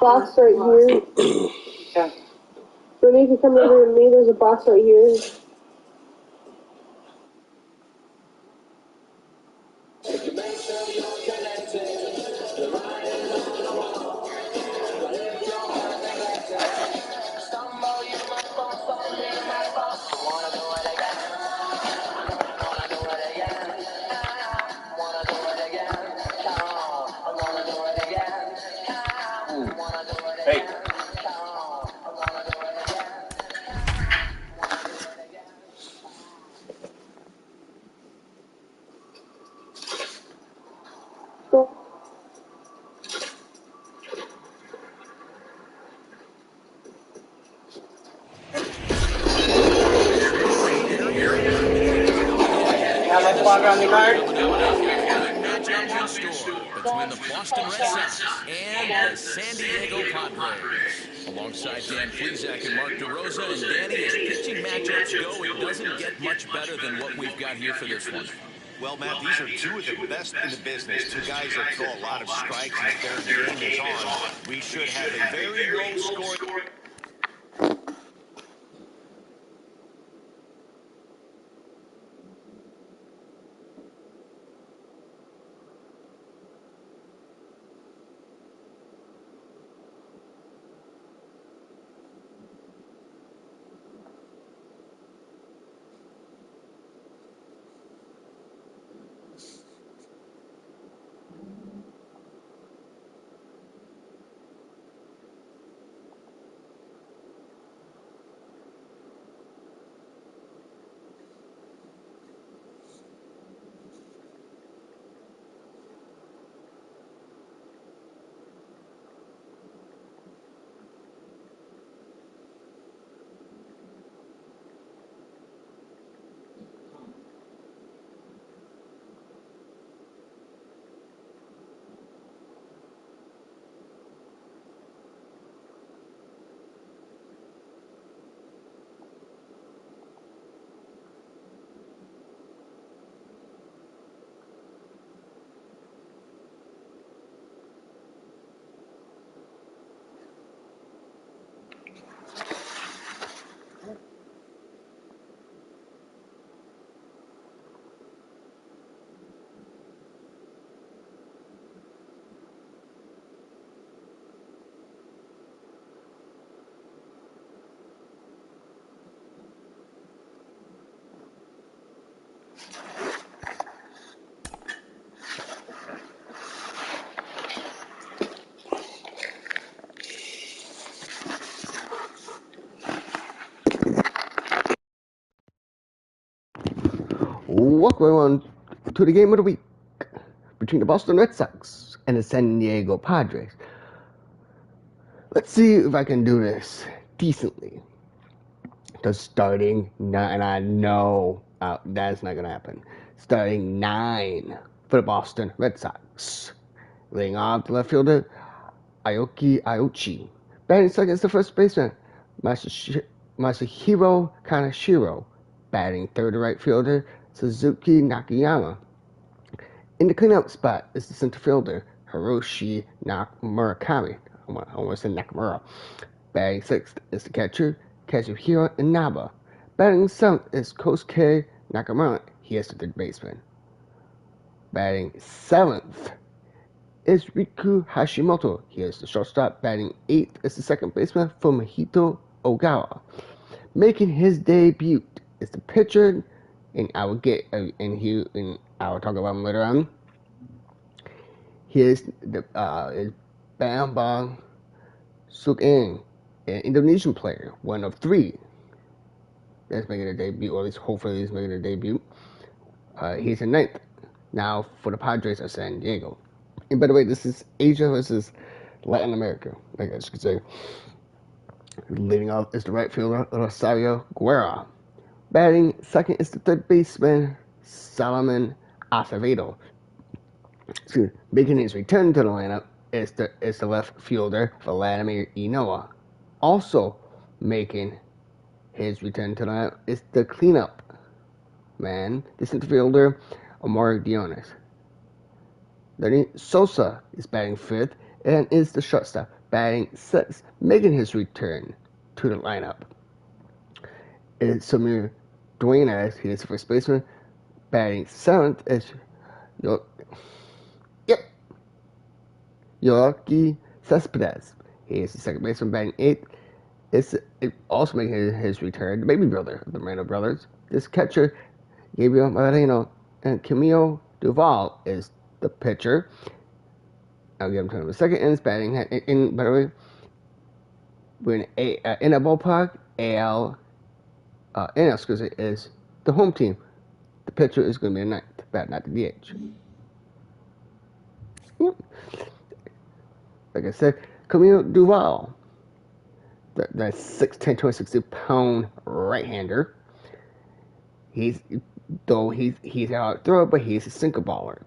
box right here. Yeah. Renee, if you come over to me, there's a box right here. Hey. How much longer on the card? Matchup in store between the Boston Red Sox and the San Diego Padres. Alongside Dan Plesac and Mark DeRosa, and Danny, as pitching matchups go, it doesn't get much better than what we've got here for this one. Well, Matt, these are two of the best in the business. Two guys that throw a lot of strikes, and if their game is on, we should have a very low-scoring. Welcome everyone to the game of the week between the Boston Red Sox and the San Diego Padres. Let's see if I can do this decently. The starting nine, and I know that's not going to happen. Starting 9 for the Boston Red Sox. Leading off the left fielder, Aoki Aochi. Batting second is the first baseman, Masahiro Kaneshiro. Batting third, the right fielder, Suzuki Nakayama. In the cleanup spot is the center fielder, Hiroshi Murakami. I almost said Nakamura. Batting sixth is the catcher, Kazuhiro Inaba. Batting seventh is Kosuke Nakamura. He is the third baseman. Batting seventh is Riku Hashimoto. He is the shortstop. Batting eighth is the second baseman, Fumihito Ogawa. Making his debut is the pitcher, and I will talk about him later on. He is Bambang Sukeng, an Indonesian player, one of 3 that's making a debut, or at least hopefully he's making a debut. He's in 9th now for the Padres of San Diego. And by the way, this is Asia versus Latin America, I guess you could say. Leading off is the right fielder, Rosario Guerra. Batting second is the third baseman, Solomon Acevedo. Making his return to the lineup is the left fielder, Vladimir Inoa. Also making his return to the lineup is the cleanup man, the center fielder, Omar Dionis. Then Sosa is batting fifth and is the shortstop, batting 6th, making his return to the lineup. Is Samir Duenas. He is the first baseman. Batting 7th is Yoki Cespedes. He is the second baseman. Batting 8th is also making his return. The baby brother of the Moreno brothers. This catcher, Gabriel Moreno, and Camilo Duval is the pitcher. I'll give him to him in a second. And it's batting. By the way, we're in a ballpark. NL is the home team. The pitcher is going to be a ninth, bat not the DH. Yep. Like I said, Camilo Duval, that 6'10", 260-pound right-hander. He's out throw, but he's a sinker baller.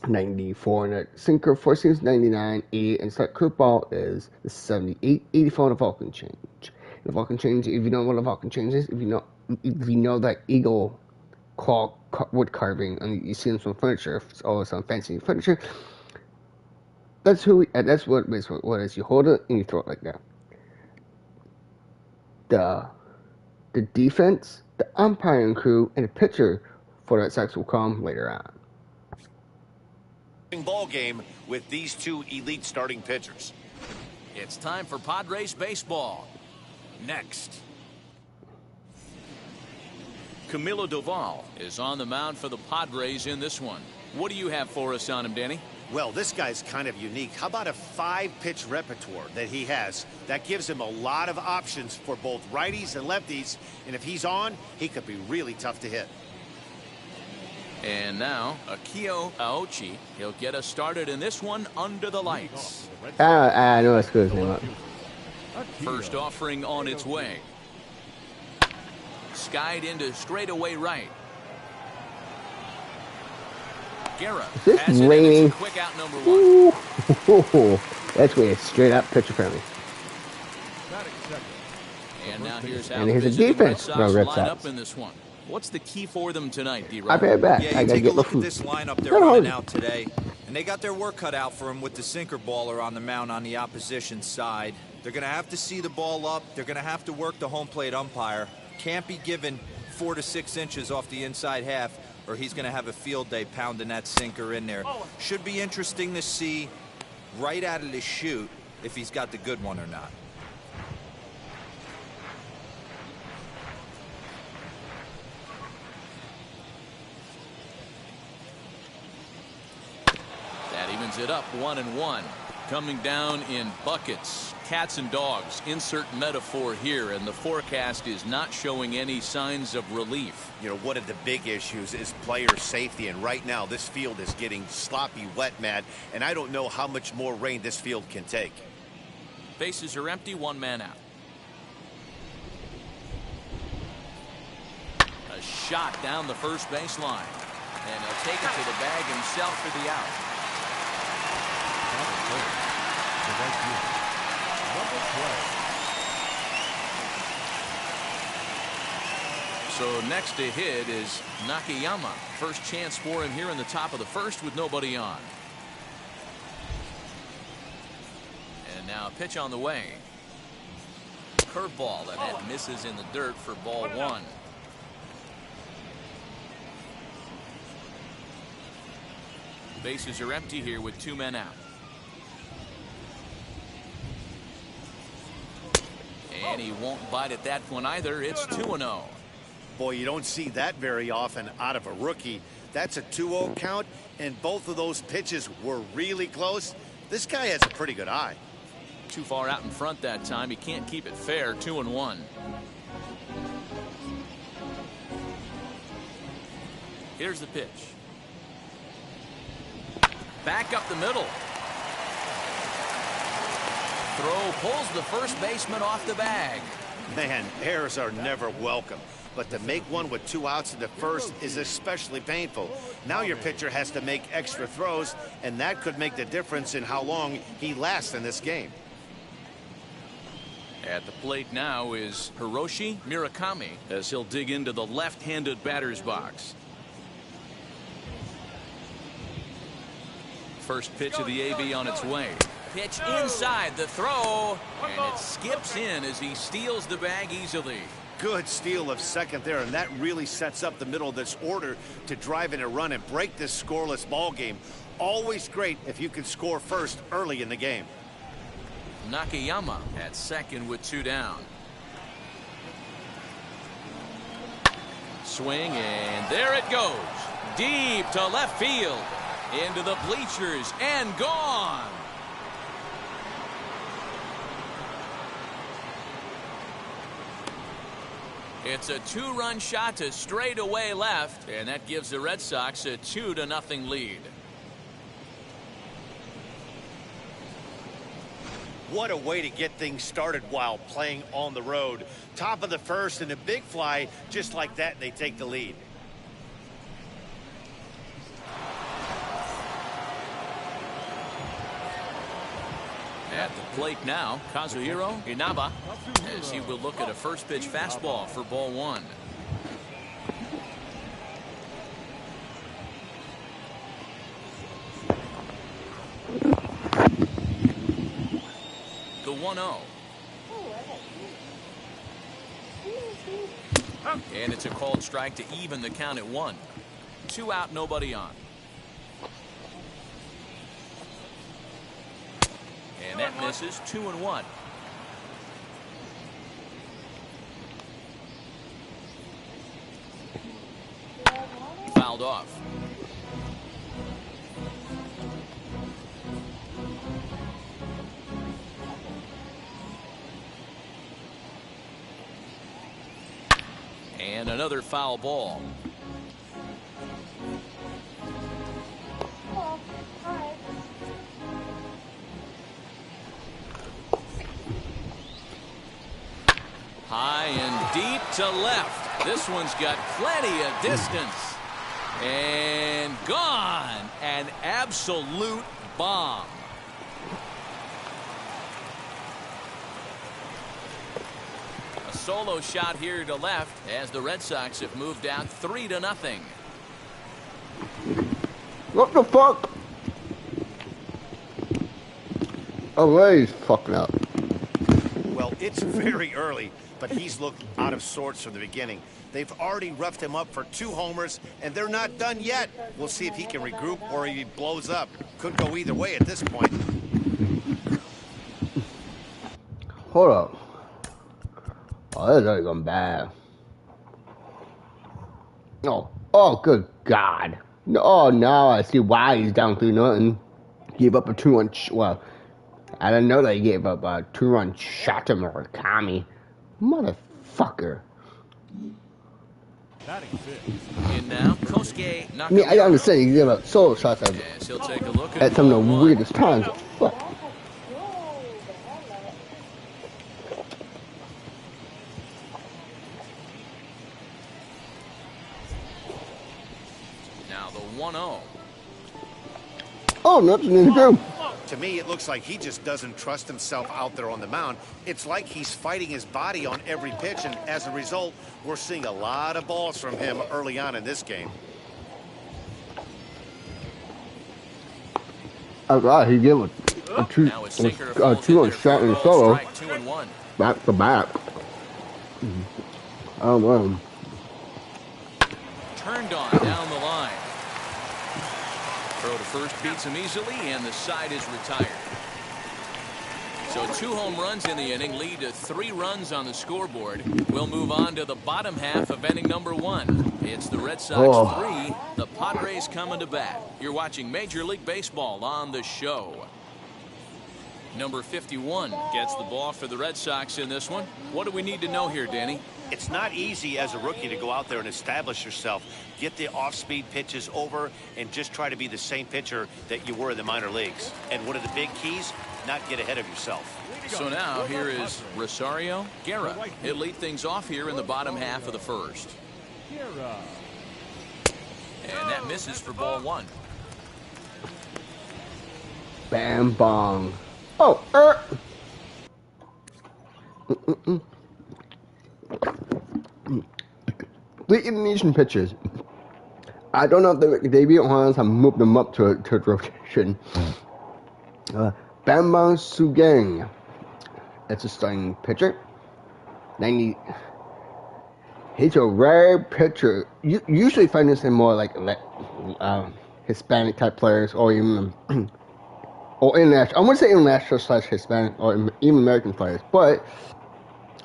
94 in the sinker, 4 seams, 99, 80, and start curveball is the 78, 84 in the Vulcan change. The Vulcan change, if you know what a Vulcan change is, if you know that eagle claw wood carving, and you see them on furniture, it's always on fancy furniture. That's what it is. You hold it and you throw it like that. The defense, the umpiring crew, and the pitcher for that Sox will come later on. Ball game with these two elite starting pitchers. It's time for Padres baseball. Next. Camilo Duval is on the mound for the Padres in this one. What do you have for us on him, Danny? Well, this guy's kind of unique. How about a 5-pitch repertoire that he has? That gives him a lot of options for both righties and lefties. And if he's on, he could be really tough to hit. And now, Akio Aochi. He'll get us started in this one under the lights. I know that's good his name up. First offering on its way. Skied into straightaway right. Guerra has it in. It's quick out number 1. That's way straight up pitcher friendly. And now here's how and here's the a defense Red Red Sox Sox. line up in this one. What's the key for them tonight, D-Rob? I'll be right back. Yeah, I you gotta take get a look my at this lineup they're running out today, and they got their work cut out for them with the sinker baller on the mound on the opposition side. They're going to have to see the ball up. They're going to have to work the home plate umpire. Can't be given 4 to 6 inches off the inside half, or he's going to have a field day pounding that sinker in there. Should be interesting to see right out of the chute if he's got the good one or not. That evens it up 1-1. Coming down in buckets, cats and dogs. Insert metaphor here, and the forecast is not showing any signs of relief. You know, one of the big issues is player safety, and right now this field is getting sloppy wet, Matt, and I don't know how much more rain this field can take. Bases are empty, 1 man out. A shot down the first base line, and he'll take it to the bag himself for the out. So next to hit is Nakayama. First chance for him here in the top of the first with nobody on. And now a pitch on the way. Curveball that misses in the dirt for ball 1. Bases are empty here with 2 men out. And he won't bite at that one either. It's 2-0. Boy, you don't see that very often out of a rookie. That's a 2-0 count, and both of those pitches were really close. This guy has a pretty good eye. Too far out in front that time. He can't keep it fair. 2-1. Here's the pitch. Back up the middle. Throw pulls the first baseman off the bag. Man, errors are never welcome. But to make one with 2 outs in the first is especially painful. Now your pitcher has to make extra throws, and that could make the difference in how long he lasts in this game. At the plate now is Hiroshi Murakami as he'll dig into the left-handed batter's box. First pitch of the AB on its way. pitch inside the throw, and it skips in as he steals the bag easily. Good steal of second there, and that really sets up the middle of this order to drive in a run and break this scoreless ball game. Always great if you can score first early in the game. Nakayama at second with 2 down. Swing, and there it goes. Deep to left field. Into the bleachers and gone. It's a 2-run shot to straightaway left, and that gives the Red Sox a 2-0 lead. What a way to get things started while playing on the road. Top of the first and a big fly, just like that, they take the lead. At the plate now, Kazuhiro Inaba, as he will look at a first pitch fastball for ball 1. The 1-0. And it's a called strike to even the count at 1. 2 out, nobody on. And that misses. 2-1. Fouled off. And another foul ball. High and deep to left. This one's got plenty of distance. And gone. An absolute bomb. A solo shot here to left as the Red Sox have moved out 3-0. What the fuck? Oh, Ray's fucking up. Well, it's very early, but he's looked out of sorts from the beginning. They've already roughed him up for 2 homers, and they're not done yet. We'll see if he can regroup or he blows up. Could go either way at this point. Hold up. Oh, that's already gone bad. Oh, good God. Oh, now I see why he's down 3-0. Gave up a 2-run. Well, I didn't know that he gave up a 2-run shot to Murakami. Motherfucker. And now, Kosuke Nakayama. I mean, I understand he gave up solo shots Yes, he'll take a look at some of the ball 1. weirdest times. Fuck. Now the 1-0. Oh, nothing to do. To me, it looks like he just doesn't trust himself out there on the mound. It's like he's fighting his body on every pitch, and as a result, we're seeing a lot of balls from him early on in this game. I thought he gave a 2-run shot in solo. Strike 2-1. Back to back. Oh, man. Turned on down the line. Throw to first beats him easily, and the side is retired. So 2 home runs in the inning lead to 3 runs on the scoreboard. We'll move on to the bottom half of inning number 1. It's the Red Sox 3, the Padres coming to bat. You're watching Major League Baseball on the show. Number 51 gets the ball for the Red Sox in this one. What do we need to know here, Danny? It's not easy as a rookie to go out there and establish yourself, get the off-speed pitches over, and just try to be the same pitcher that you were in the minor leagues. And one of the big keys, not get ahead of yourself. So now here is Rosario Guerra. He'll lead things off here in the bottom half of the first. And that misses for ball 1. Bam, bong. Oh, The Indonesian pitchers. I don't know if they beat Juans have moved them up to rotation. Bambang Sugeng. That's a starting pitcher. 90. He's a rare pitcher. You usually find this in more like Hispanic type players, or even or international. I want to say international / Hispanic, or even American players, but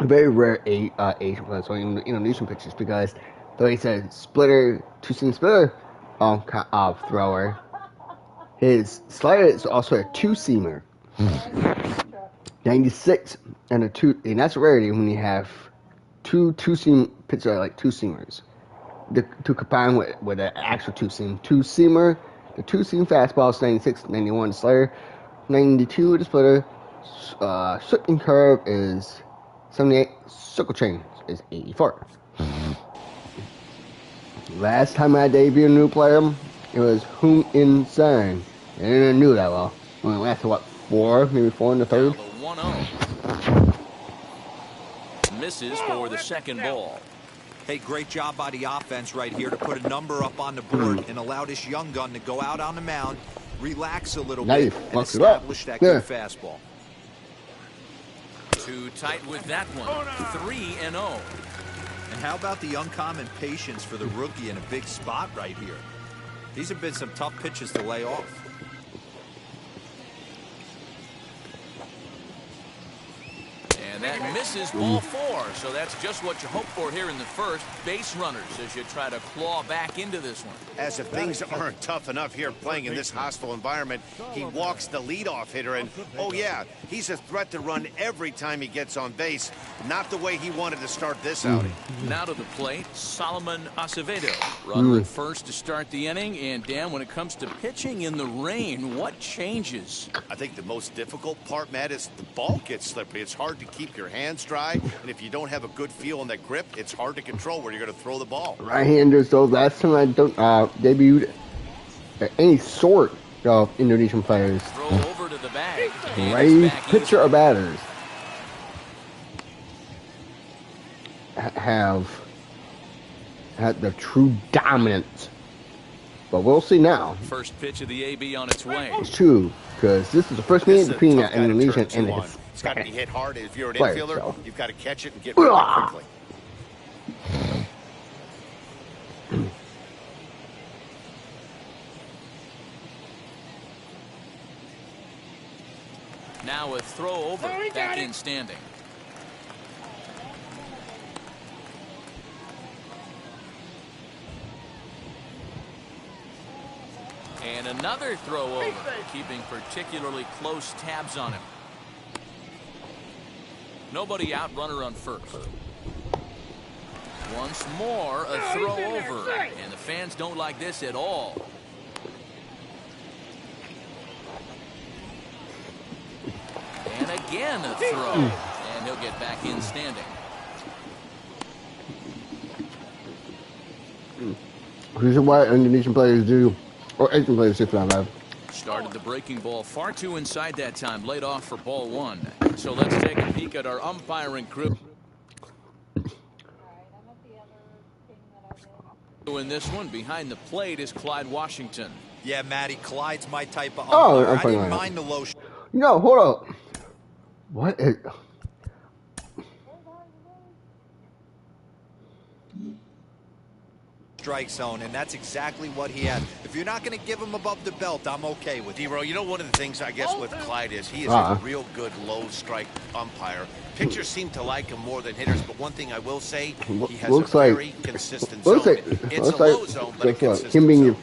very rare Asian players or even Indonesian pitchers, because though he's a splitter, two-seam splitter thrower, his slider is also a two-seamer. 96 and and that's a rarity when you have two-seam pitchers like two-seamers. To combine with an actual two-seamer, the two-seam fastball is 96, 91 the slider, 92 the splitter, swing curve is 78, circle change is 84. Last time I debuted a new player, it was Hoon In Sang. I didn't know that well. We lasted maybe four in the third. Now the 1-0. Misses for the second ball. Hey, great job by the offense right here to put a number up on the board and allow this young gun to go out on the mound, relax a little bit, and establish that good fastball. Too tight with that one. 3-0. And how about the uncommon patience for the rookie in a big spot right here? These have been some tough pitches to lay off. And that misses ball 4, so that's just what you hope for here in the first. Base runners as you try to claw back into this one. As if things aren't tough enough here playing in this hostile environment, he walks the leadoff hitter, and oh yeah, he's a threat to run every time he gets on base. Not the way he wanted to start this outing. Now to the plate, Solomon Acevedo. Runner at first to start the inning, and Dan, when it comes to pitching in the rain, what changes? I think the most difficult part, Matt, is the ball gets slippery. It's hard to keep your hands dry, and if you don't have a good feel on that grip, it's hard to control where you're going to throw the ball. Right-handers, though, last time I debuted any sort of Indonesian players. Throw over to the bag. Right pitcher or batters have had the true dominance. But we'll see now. First pitch of the AB on its way. It's true, because this is the first meeting between Indonesian and the It's got to be hit hard. If you're an player, infielder, so. you've got to catch it and get rid of it quickly. Now a throw over, back in standing. And another throw over, keeping particularly close tabs on him. Nobody out, runner on first. Once more, a throw over, and the fans don't like this at all. And again a throw, and he'll get back in standing. This is what Indonesian players do, or Asian players, if not have. Started the breaking ball far too inside that time, laid off for ball 1. So let's take a peek at our umpiring crew. In this one, behind the plate is Clyde Washington. Yeah, Matty, Clyde's my type of Oh, umpire. I'm I fine didn't with mind the low No, hold up. What is... strike zone, and that's exactly what he had. If you're not going to give him above the belt, I'm okay with it. D-Row, you know, one of the things I guess with Clyde is he is a real good low strike umpire. Pitchers seem to like him more than hitters, but one thing I will say, he has a very consistent zone. It's a low zone, but a consistent him being zone.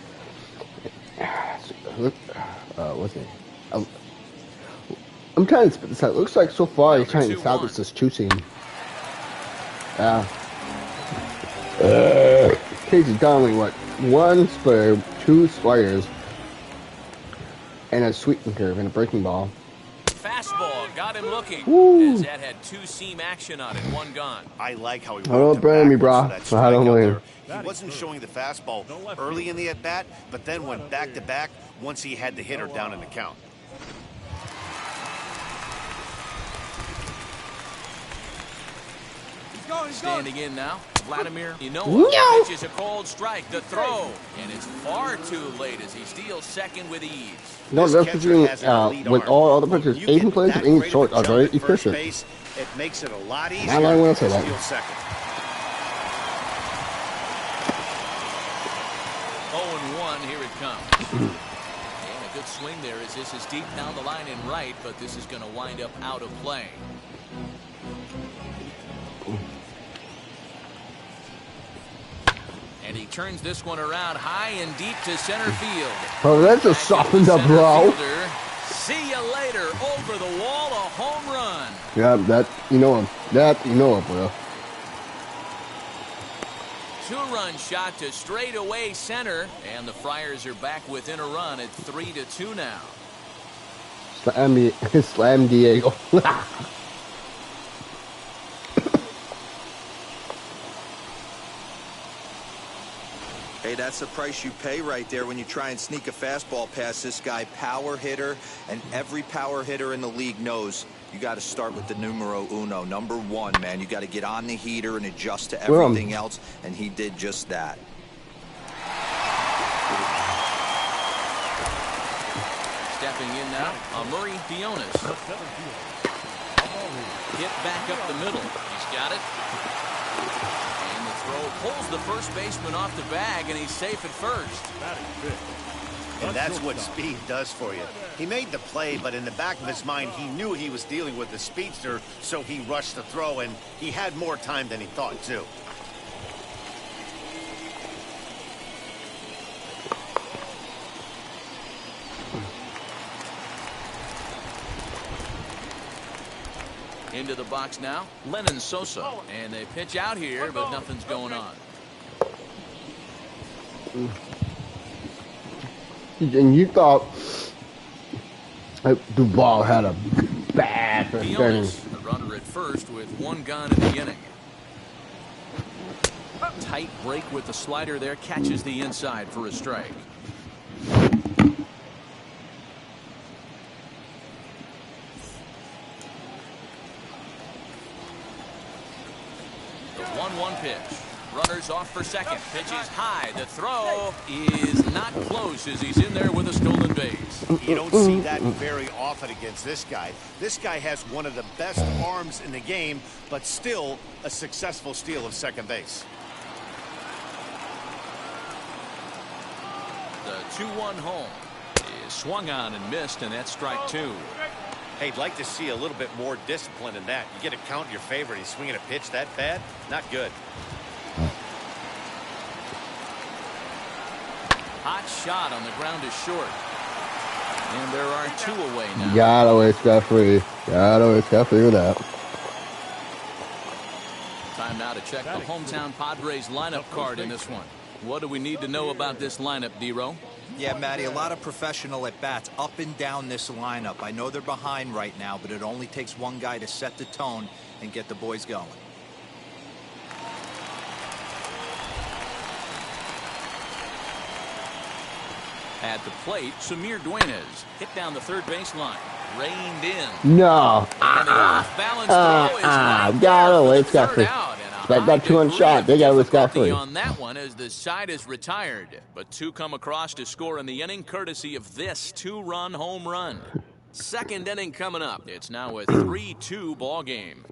What's it? I'm trying to spit this out. It looks like so far he's trying to establish this two-seam. Case is down what? 1 splitter, 2 sliders, and a sweeping curve and a breaking ball. Fastball got him looking. Woo. As that had 2-seam action on it, 1 gone. I like how he don't blame me, bro. I don't blame. He wasn't showing the fastball early in the at-bat, but then went back-to-back once he had the hitter down in the count. Standing in now, Vladimir. No. Pitches a cold strike. The throw, and it's far too late as he steals second with ease. No, that's between with all other pitchers. Asian players of any sort are very efficient. It makes it a lot easier Not long to say to that. steal second. 0-1, here it comes. And a good swing there as this is deep down the line and right, but this is going to wind up out of play. And he turns this one around high and deep to center field. Bro, that's just softened up, bro. See you later. Over the wall, a home run. Yeah, that you know him. That you know him, bro. Two-run shot to straightaway center, and the Friars are back within a run at 3-2 now. Slam Diego. Hey, that's the price you pay right there when you try and sneak a fastball past this guy. Power hitter, and every power hitter in the league knows you got to start with the numero uno, number one, man. You got to get on the heater and adjust to everything else, and he did just that. Stepping in now, Murray Dionis. Hit back up the middle. He's got it. And the throw pulls the first baseman off the bag, and he's safe at first. And that's what speed does for you. He made the play, but in the back of his mind, he knew he was dealing with the speedster, so he rushed the throw, and he had more time than he thought, too. Into the box now, Lennon Sosa. And they pitch out here, but nothing's going on. And you thought Duvall had a bad first inning. The runner at first with one gun in the inning. Tight break with the slider there, catches the inside for a strike. The 1-1 pitch. Runners off for second. Pitch is high. The throw is not close as he's in there with a stolen base. You don't see that very often against this guy. This guy has one of the best arms in the game, but still a successful steal of second base. The 2-1 home is swung on and missed, and that's strike two. Hey, I'd like to see a little bit more discipline in that. You get a count in your favor, and he's swinging a pitch that bad? Not good. Hot shot on the ground is short. And there are two away now. Gotta always got free. Gotta always got free with that. Time now to check the hometown Padres lineup card in this one. What do we need to know about this lineup, D-Row? Yeah, Matty, a lot of professional at-bats up and down this lineup. I know they're behind right now, but it only takes one guy to set the tone and get the boys going. At the plate, Samir Duenas hit down the third baseline. Reined in. No. And the off-balance throw is right gotta there always for the got third free. out. Like that 2-1 shot, they got always got free. On that one as the side is retired, but two come across to score in the inning courtesy of this two-run home run. Second inning coming up. It's now a 3-2 ball game.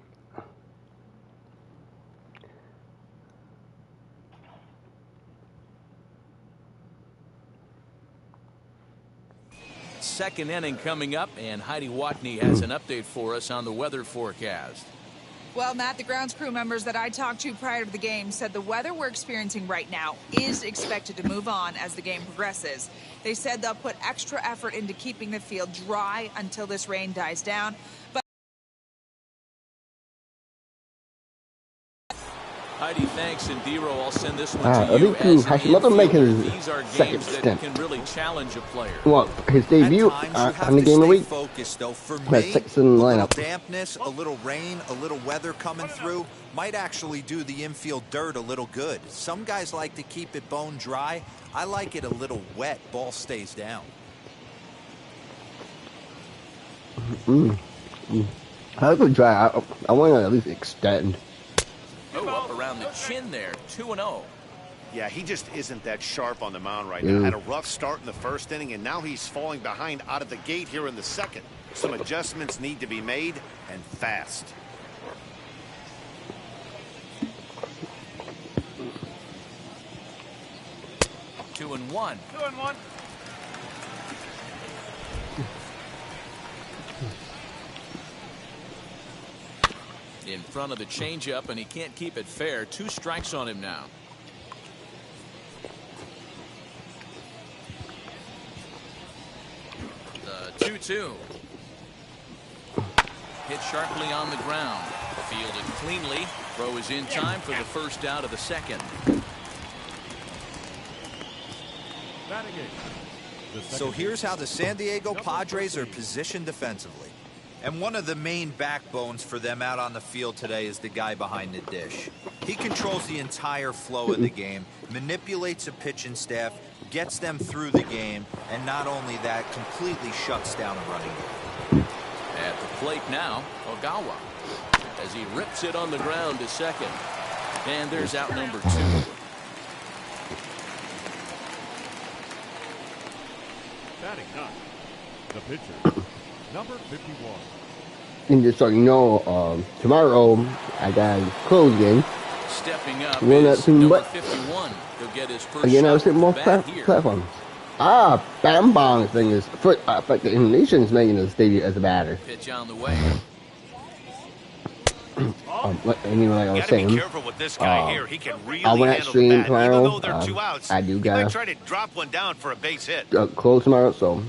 Second inning coming up, and Heidi Watney has an update for us on the weather forecast. Well, Matt, the grounds crew members that I talked to prior to the game said the weather we're experiencing right now is expected to move on as the game progresses. They said they'll put extra effort into keeping the field dry until this rain dies down. But Heidi, thanks, and D-Row, I'll send this one to you. Let him make his These are second games that stint. can really challenge a player. Well, his debut on the game of the week. Focused, though. For me, That's sixth in the a little lineup. dampness, a little rain, a little weather coming through might actually do the infield dirt a little good. Some guys like to keep it bone dry. I like it a little wet. Ball stays down. I like to dry. I want to at least extend. Oh, up around the chin there, 2-0. Yeah, he just isn't that sharp on the mound right now. Had a rough start in the first inning, and now he's falling behind out of the gate here in the second. Some adjustments need to be made, and fast. Two and one. In front of the changeup, and he can't keep it fair. 2 strikes on him now. The 2-2. Hit sharply on the ground. Fielded cleanly. Throw is in time for the first out of the second. So here's how the San Diego Padres are positioned defensively. And one of the main backbones for them out on the field today is the guy behind the dish. He controls the entire flow of the game, manipulates a pitching staff, gets them through the game, and not only that, completely shuts down a running game. At the plate now, Ogawa, as he rips it on the ground to second. And there's out number 2. Batting ninth, the pitcher, number 51. And just so you know, tomorrow I got a close game. Stepping up One is at two, number but 51. He'll get his first again, I was shot hitting more at the bat here. platforms. Bam Bong thing is foot. But the Indonesian is making his debut as a batter. Pitch on the way. Anyway, like I was Gotta be saying, careful with this guy here. He can really I went at handle the stream bat, even tomorrow. though they're 2 outs. I do He might got try to drop one down for a base hit. close tomorrow, so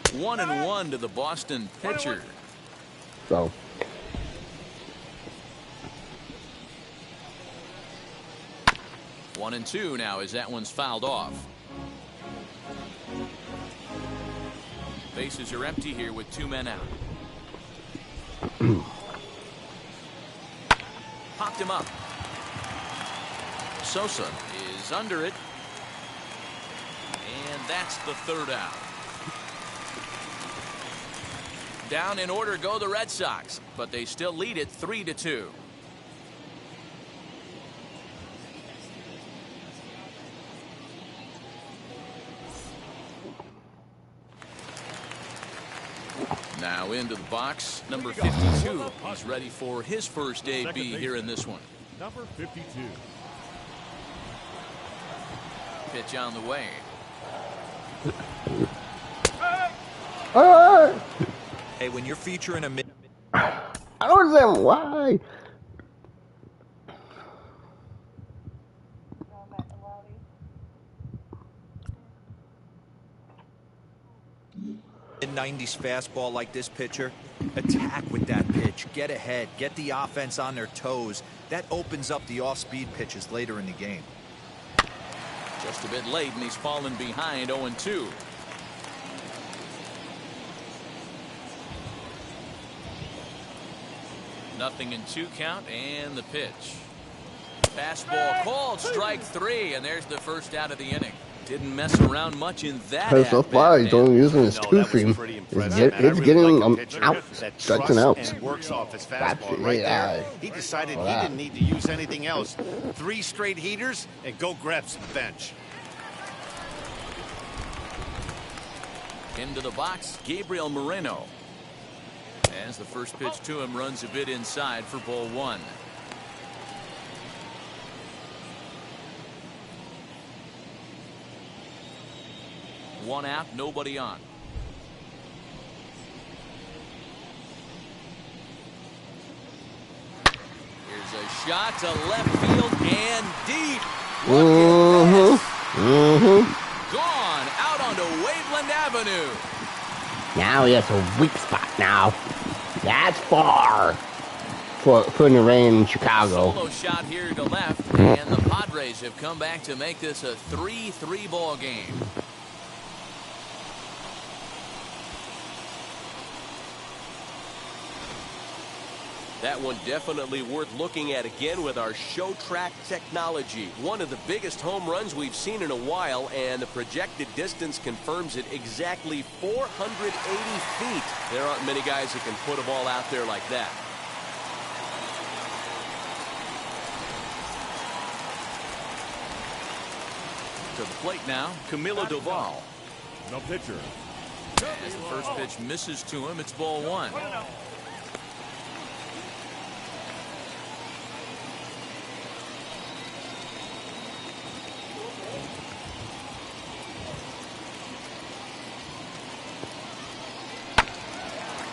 1-1 to the Boston pitcher. so. 1-2 now as that one's fouled off. Bases are empty here with 2 men out. Popped him up. Sosa is under it. And that's the 3rd out. Down in order go the Red Sox, but they still lead it 3-2. Now into the box, number 52. He's ready for his first AB here in this one. Number 52. Pitch on the way. Hey, when you're featuring a mid... I don't understand why. mid-90s fastball like this pitcher, attack with that pitch, get ahead, get the offense on their toes. That opens up the off-speed pitches later in the game. Just a bit late, and he's fallen behind 0-2. Nothing in 2 count, and the pitch. Fastball called, strike 3, and there's the first out of the inning. Didn't mess around much in that. So far, he's only using his two seam. It's getting out, strikes and outs. And works off his fastball right there. He decided he didn't need to use anything else. 3 straight heaters and go grab some bench. Into the box, Gabriel Moreno. As the first pitch to him runs a bit inside for ball 1. One out, nobody on. Here's a shot to left field and deep. Look at this. Gone out onto Waveland Avenue. Now he has a weak spot now. That's far for the rain in Chicago. Solo shot here to left, and the Padres have come back to make this a 3-3 ball game. That one definitely worth looking at again with our show track technology. One of the biggest home runs we've seen in a while, and the projected distance confirms it, exactly 480 feet. There aren't many guys that can put a ball out there like that. To the plate now, Camilo Doval. The pitcher. As the first pitch misses to him, it's ball one.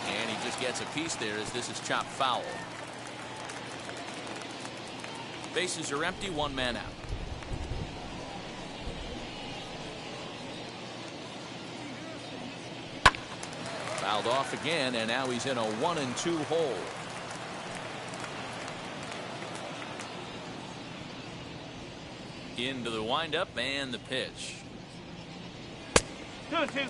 And he just gets a piece there as this is chopped foul. Bases are empty, one man out. Fouled off again, and now he's in a 1-2 hole. Into the windup and the pitch. 2-2.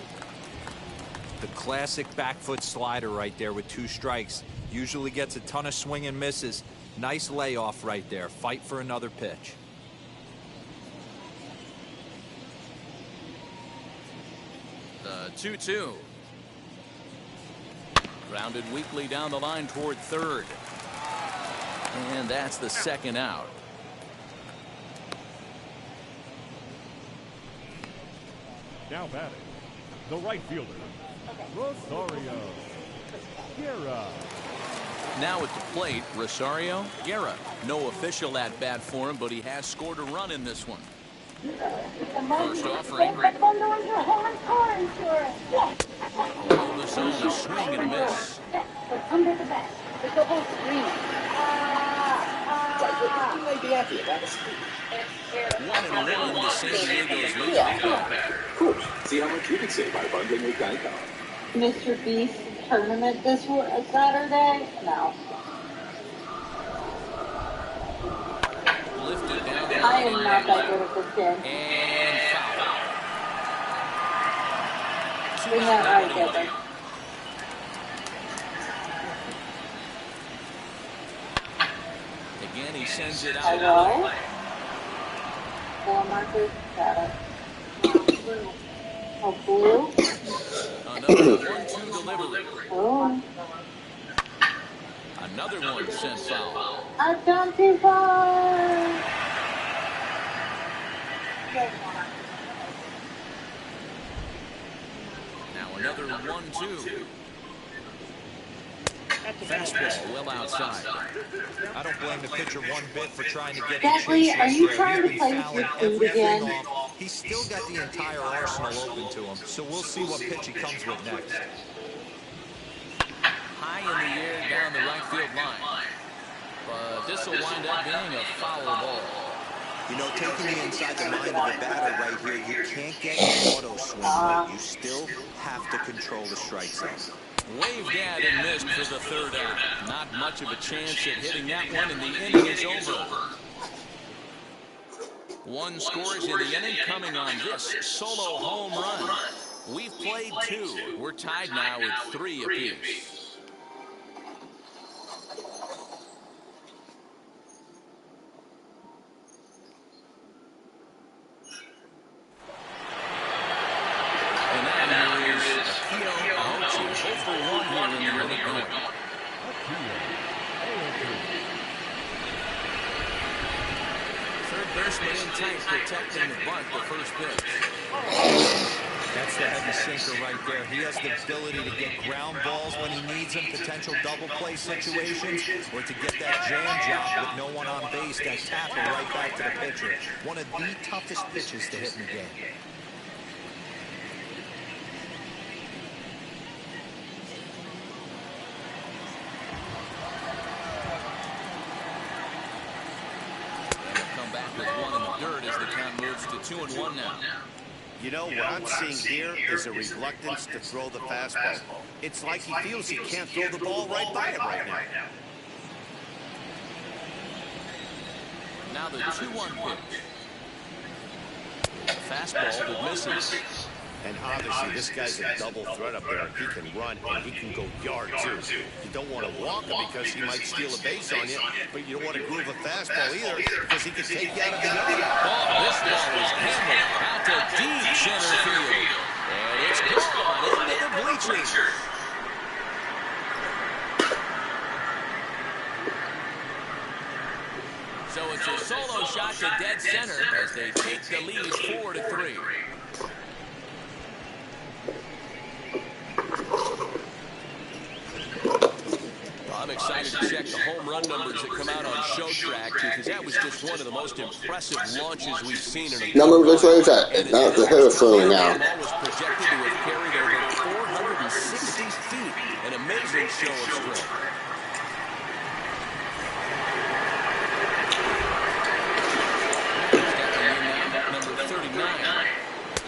The classic back foot slider right there with 2 strikes. Usually gets a ton of swing and misses. Nice layoff right there. Fight for another pitch. The 2-2. Grounded weakly down the line toward third. And that's the second out. Now batting, the right fielder, Rosario Guerra. Now at the plate, Rosario Guerra. No official at bat for him, but he has scored a run in this one. First offering. Below the zone, a swing and a miss. One to San Diego's lead. Coach, see how much you can save by bundling with Geico. Mr. Beast tournament this Saturday? No. Lifted down there. I am not that good at this game. And foul. Bring that right, Devin. Again, he sends it out. Hello? 4 markers. Got it. Oh, blue? Another 1-2 delivery. Oh. Another one sent foul. I've gone too far. Now another 1-2. Fastball well outside. I don't blame the pitcher one bit for trying to get Bentley, the are you chase trying there. to He's play been with fouling food everything again? off. He's still got the entire arsenal open to him, so we'll see what pitch he comes with next. High in the air down the right field line. But this will wind up being a foul ball. You know, taking me inside the mind of a batter right here, you can't get an auto swing right. You still have to control the strike zone. Waved at and missed for the third out. Not much of a chance at hitting that one, and the inning is over. One scores in the inning coming on this solo home run. We've played 2. We're tied now with 3 apiece. Protecting the bunt, the first pitch. That's the heavy sinker right there. He has the ability to get ground balls when he needs them, potential double play situations, or to get that jam job with no one on base, that tackle right back to the pitcher. One of the toughest pitches to hit in the game. To 2-1 now. You know, what I'm seeing here is a reluctance to throw the fastball. It's like he feels he can't throw the ball right by him right now. Now the 2-1 pitch. Fastball that misses. And obviously, this guy's a double threat up there. He can run and he can go yard, too. You don't want to walk him because he might steal a base on you, but you don't want to groove a fastball either because he can take you out of the yard. Oh, this ball is hammered out to deep center field. And it's gone into the bleachers. So it's a solo shot to dead center as they take the lead 4-3. I'm excited to check the home run numbers that come out on Show Track because that was just one of the most impressive launches we've seen in a Number while. is that? Now the hitter throwing now. The ball was projected to have carried over 460 feet. An amazing show of strength. Stepping in now, number 39.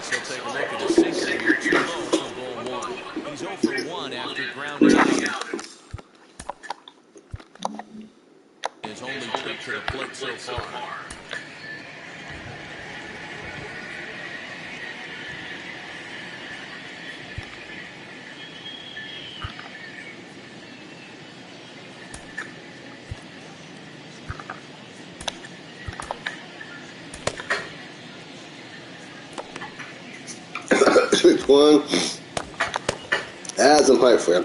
So take a look at the sinker here. Too low for ball one. He's 0 for 1 after grounding out. His only trip to the plate so far. One. Add some height for him.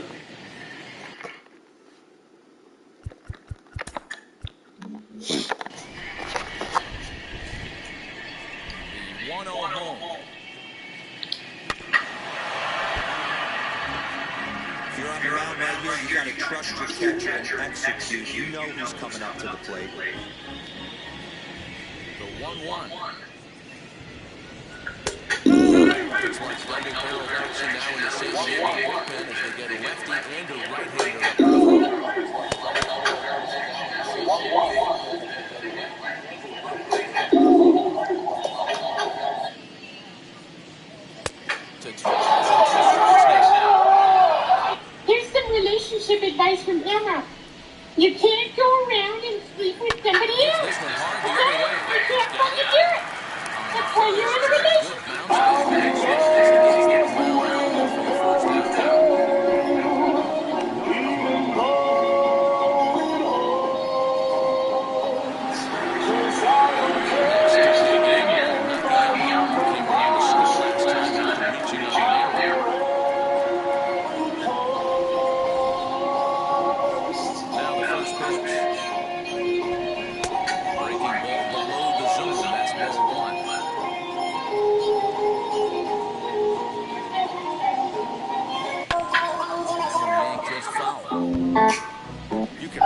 If you're on the mound right here, you got to trust your catcher and execute. You know who's coming up to the plate. The 1-1. Looks like Brendan Farrell Thompson now in the San Diego bullpen as they get a lefty and a right-hander up. Here's some relationship advice from Emma. You can't go around and sleep with somebody else. You can't fucking do it. That's why you're in a relationship.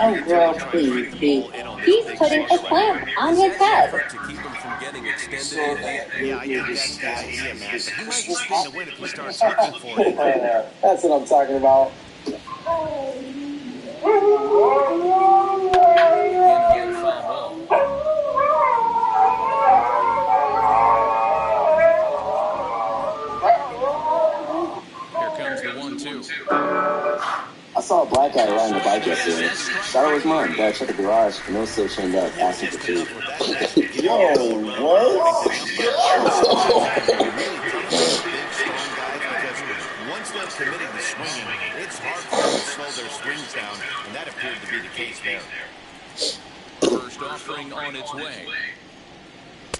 Oh, girl, please, Pete. He's putting a clamp on his head. To keep him from getting extended. Yeah, I think that's the idea, man. But he might spin the win if he starts looking for it. That's what I'm talking about. Here comes the 1-2. I saw a black guy riding a bike yesterday. Thought it was mine, but I checked the garage and it was still chained up, asking for food. Yo, what? Once they're committed to swinging, it's hard for them to slow their swings down, and that appeared to be the case there. First offering on its way.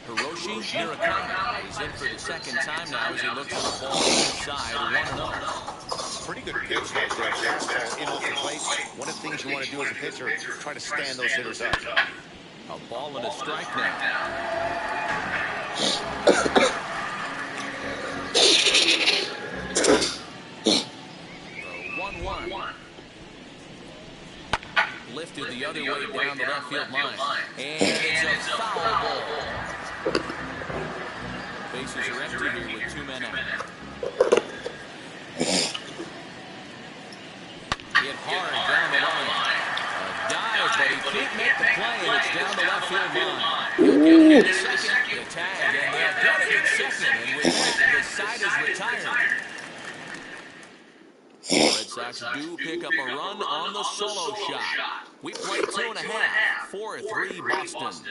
Hiroshi Murakami is in for the second time now as he looks at the ball inside 1-0. Pretty good pitch there, Greg. Fastball in off the plate. One of the things you want to do as a pitcher is try to stand those hitters up. A ball and a strike now. 1-1. Lifted the other way down the left field line. And it's a foul ball. Bases are empty here with 2 men out. Hit hard down the line. A dive, but he can't make the play, and it's down the left field line. He'll get hit at second, the tag, and they'll get it at second, and with that, the side is retired. The Red Sox do pick up a run on the solo shot. We play 2.5, 4-3 Boston.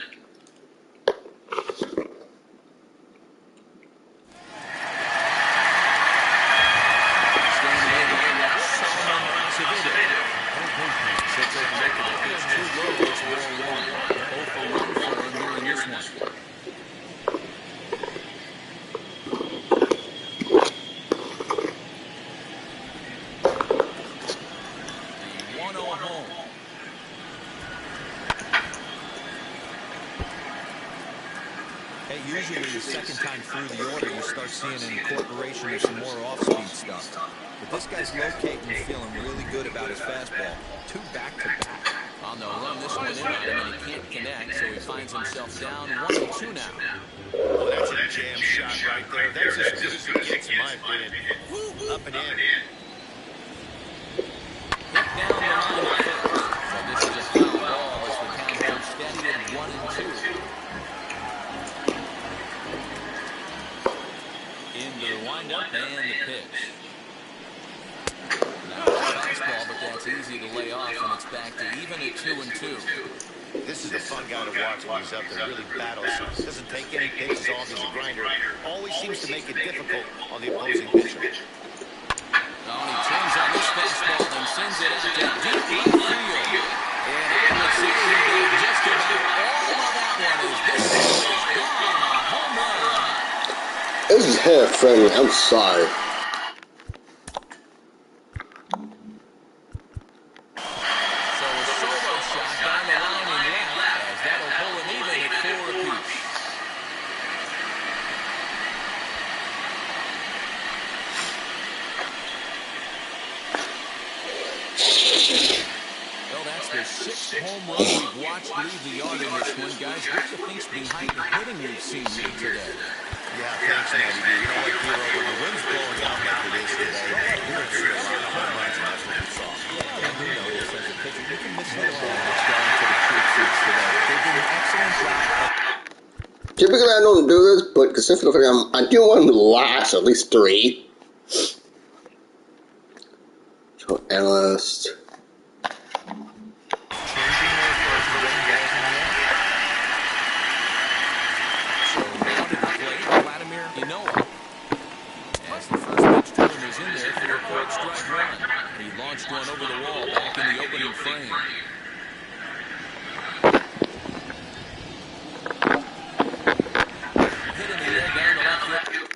Hey, usually the second time through the order, you start seeing an incorporation of some more off-speed stuff. But this guy's locating and feeling really good about his fastball. 2 back-to-back. On the run this one in on him, and he can't connect, so he finds himself down 1-2 now. Oh, that's a jam shot right there. That's as good as it gets, in my opinion. Up and in. Hit down the line at first. So this is a foul ball as the count holds steady at 1-2. Into the windup and the pitch. Now a fastball, but that's easy to lay off, and it's back to even at 2-2. This is the fun guy to watch when he's up there. Really battles. Doesn't take any pitches off. He's a grinder. Always seems to make it difficult on the opposing pitcher. Oh, and he turns on this fastball and sends it out to deep left field. And I would say he did just about all of that one as this one is gone. A home run. This is hair friendly. I'm sorry. So a solo shot down the line and left as that'll pull him even at 4 apiece. Well, that's the 6th home run we've watched leave the yard in this one, guys. What do you think's behind the hitting we've seen here today? Yeah, thanks, Matty B. You know what, Hero? When the wind's blowing out like it is today, you're going to see a lot of home runs, and that's what we saw. Yeah, I do notice as a pitcher, you can miss no ball that's going to the troop seats today. They did an excellent job. Typically, I don't do this, but specifically, I do want to last at least 3. So, analyst. He launched one over the wall back in the opening frame. Hit in the air down the left field.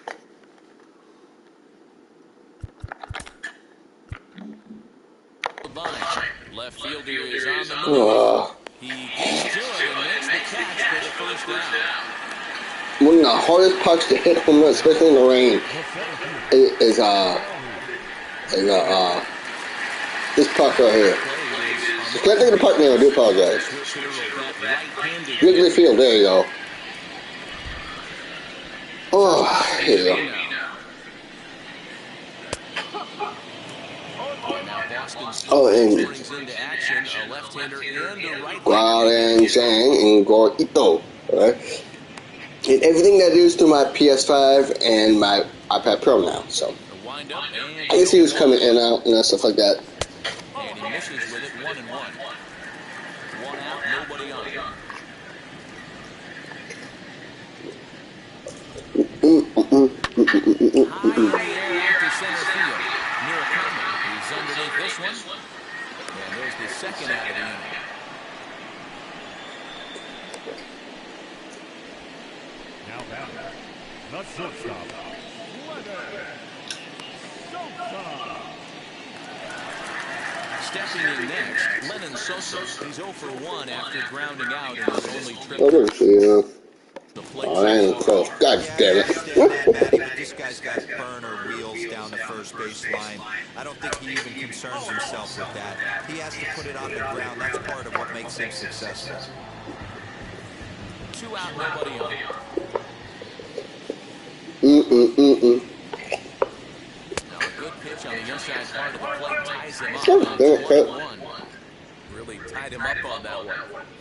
Left fielder is on the move. He gets to it and makes the catch for the first down. One of the hardest pucks to hit home run, especially in the rain, is this puck right here. Just can't think of the puck name, I do apologize. Wrigley Field, there you go. Oh, here you go. Oh, and Guaran Zhang and Gorito. Right? And everything that is through my PS5 and my iPad Pro now, so I can see who's coming in and out and stuff like that. And he misses with it 1-1. 1 out, nobody on. High in the air out to center field. Near Common. He's underneath this one. And there's the second out of the inning. Now back. The shortstop. Stepping in next, Lennon Sosa. He's 0 for 1 after grounding out in his only trip. Oh, I ain't close. God damn it. This guy's got burner wheels down the first base line. I don't think he even concerns himself with that. He has to put it on the ground. That's part of what makes him successful. 2 out, nobody on. Now a good pitch on the inside part of the plate ties him up. It's 1-1. Really tied him up on that one.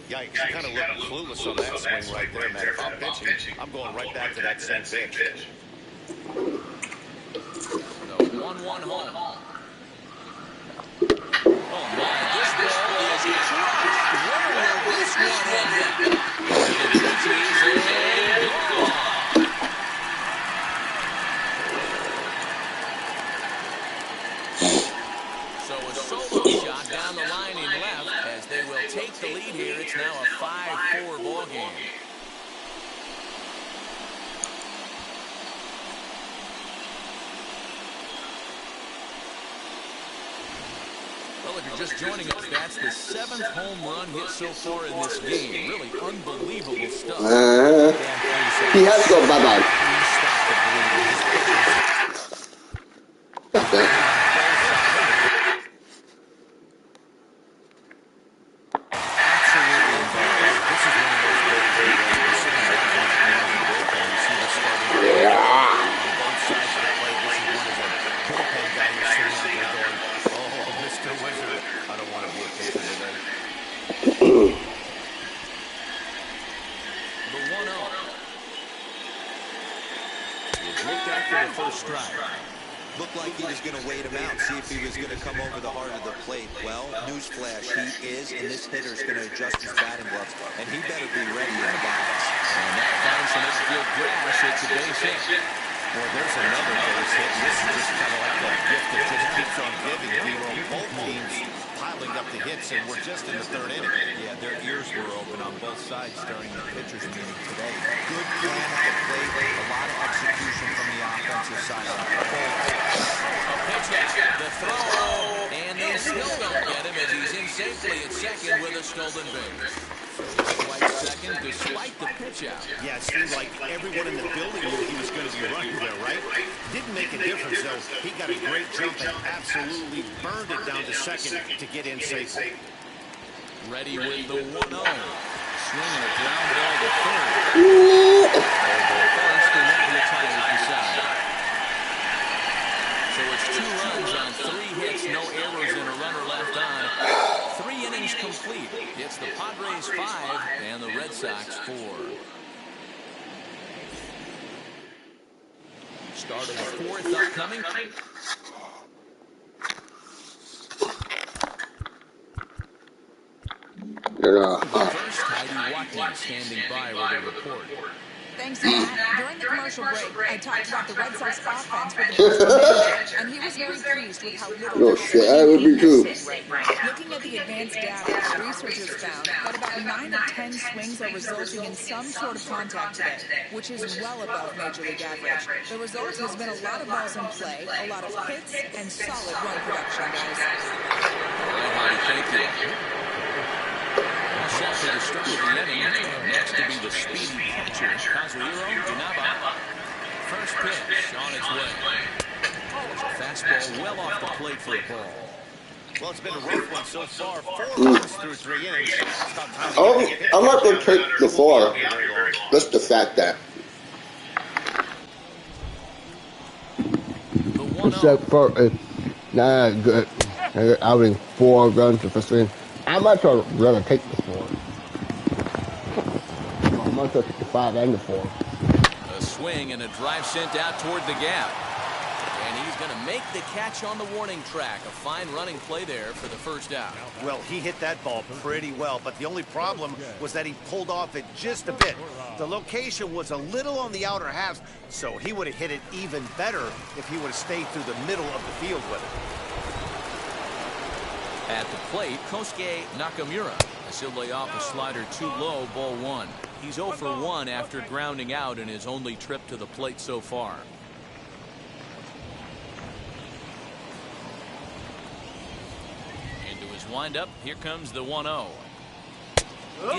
Yikes, you kind of look clueless on that swing right there, man. If I'm pitching, I'm going right back to that same pitch. The 1-1 home. Oh my, this ball is crushed. Where will this one end up? The pitches and gone. So a solo shot down the line in left as they will take the lead here. It's now a 5-4 ball game. Well, if you're just joining us, that's the 7th home run hit so far in this game. Really unbelievable stuff. He has to go bye-bye. That's it. Looked like he was going to wait him out, see if he was going to come over the heart of the plate. Well, newsflash, he is, and this hitter's going to adjust his batting gloves, and he better be ready in the box. And that finds some infield grass. It's a base hit. Boy, there's another base hit. This is just kind of like a gift that just keeps on giving. Both teams piling up the hits, and we're just in the 3rd inning. Yeah, their ears were open on both sides during the pitchers' meeting today. Good plan at the plate, a lot of execution from the offensive side. A pitch, the throw, and they still don't get him as he's in safely at second with a stolen base. Quite second despite the pitch out. Yeah, it seemed like everyone in the building knew he was going to be running there, right? Didn't make a difference, though. He got a great jump and absolutely burned it down to second to get in safely. Ready with the 1-0. Swinging a ground ball to third. First, and then the tie is beside. So it's 2 runs on 3 hits, no errors, and a runner left on. 3 innings complete. It's the Padres 5 and the Red Sox 4. Start of the 4th upcoming. First, Heidi Watkins standing by with a report. Thanks, Matt. During the commercial break, I talked about the Red Sox offense with the baseball manager, and he was very pleased with how little I would be too. Looking at the advanced data, researchers found that about 9 of 10 swings are resulting in some sort of contact today, which is well above Major League average. The result has been a lot of balls in play, a lot of hits, and solid run production, guys. Thank you. Set for the start of the inning. Next to be the speedy catcher, Kazuhiro Inaba. First pitch on its way. Fastball well off the plate for a ball. Well, it's been a rough one so far. 4 runs through 3 innings. I'm not going to take the 4. Just the fact that. Except for not good. Outing 4 runs the first inning. I might rather take the 4. I might take the 5 and the 4. A swing and a drive sent out toward the gap. And he's going to make the catch on the warning track. A fine running play there for the first out. Well, he hit that ball pretty well, but the only problem was that he pulled off it just a bit. The location was a little on the outer half, so he would have hit it even better if he would have stayed through the middle of the field with it. At the plate, Kosuke Nakamura. As he'll lay off a slider too low, ball 1. He's 0 for 1 after grounding out in his only trip to the plate so far. Into his windup, here comes the 1-0.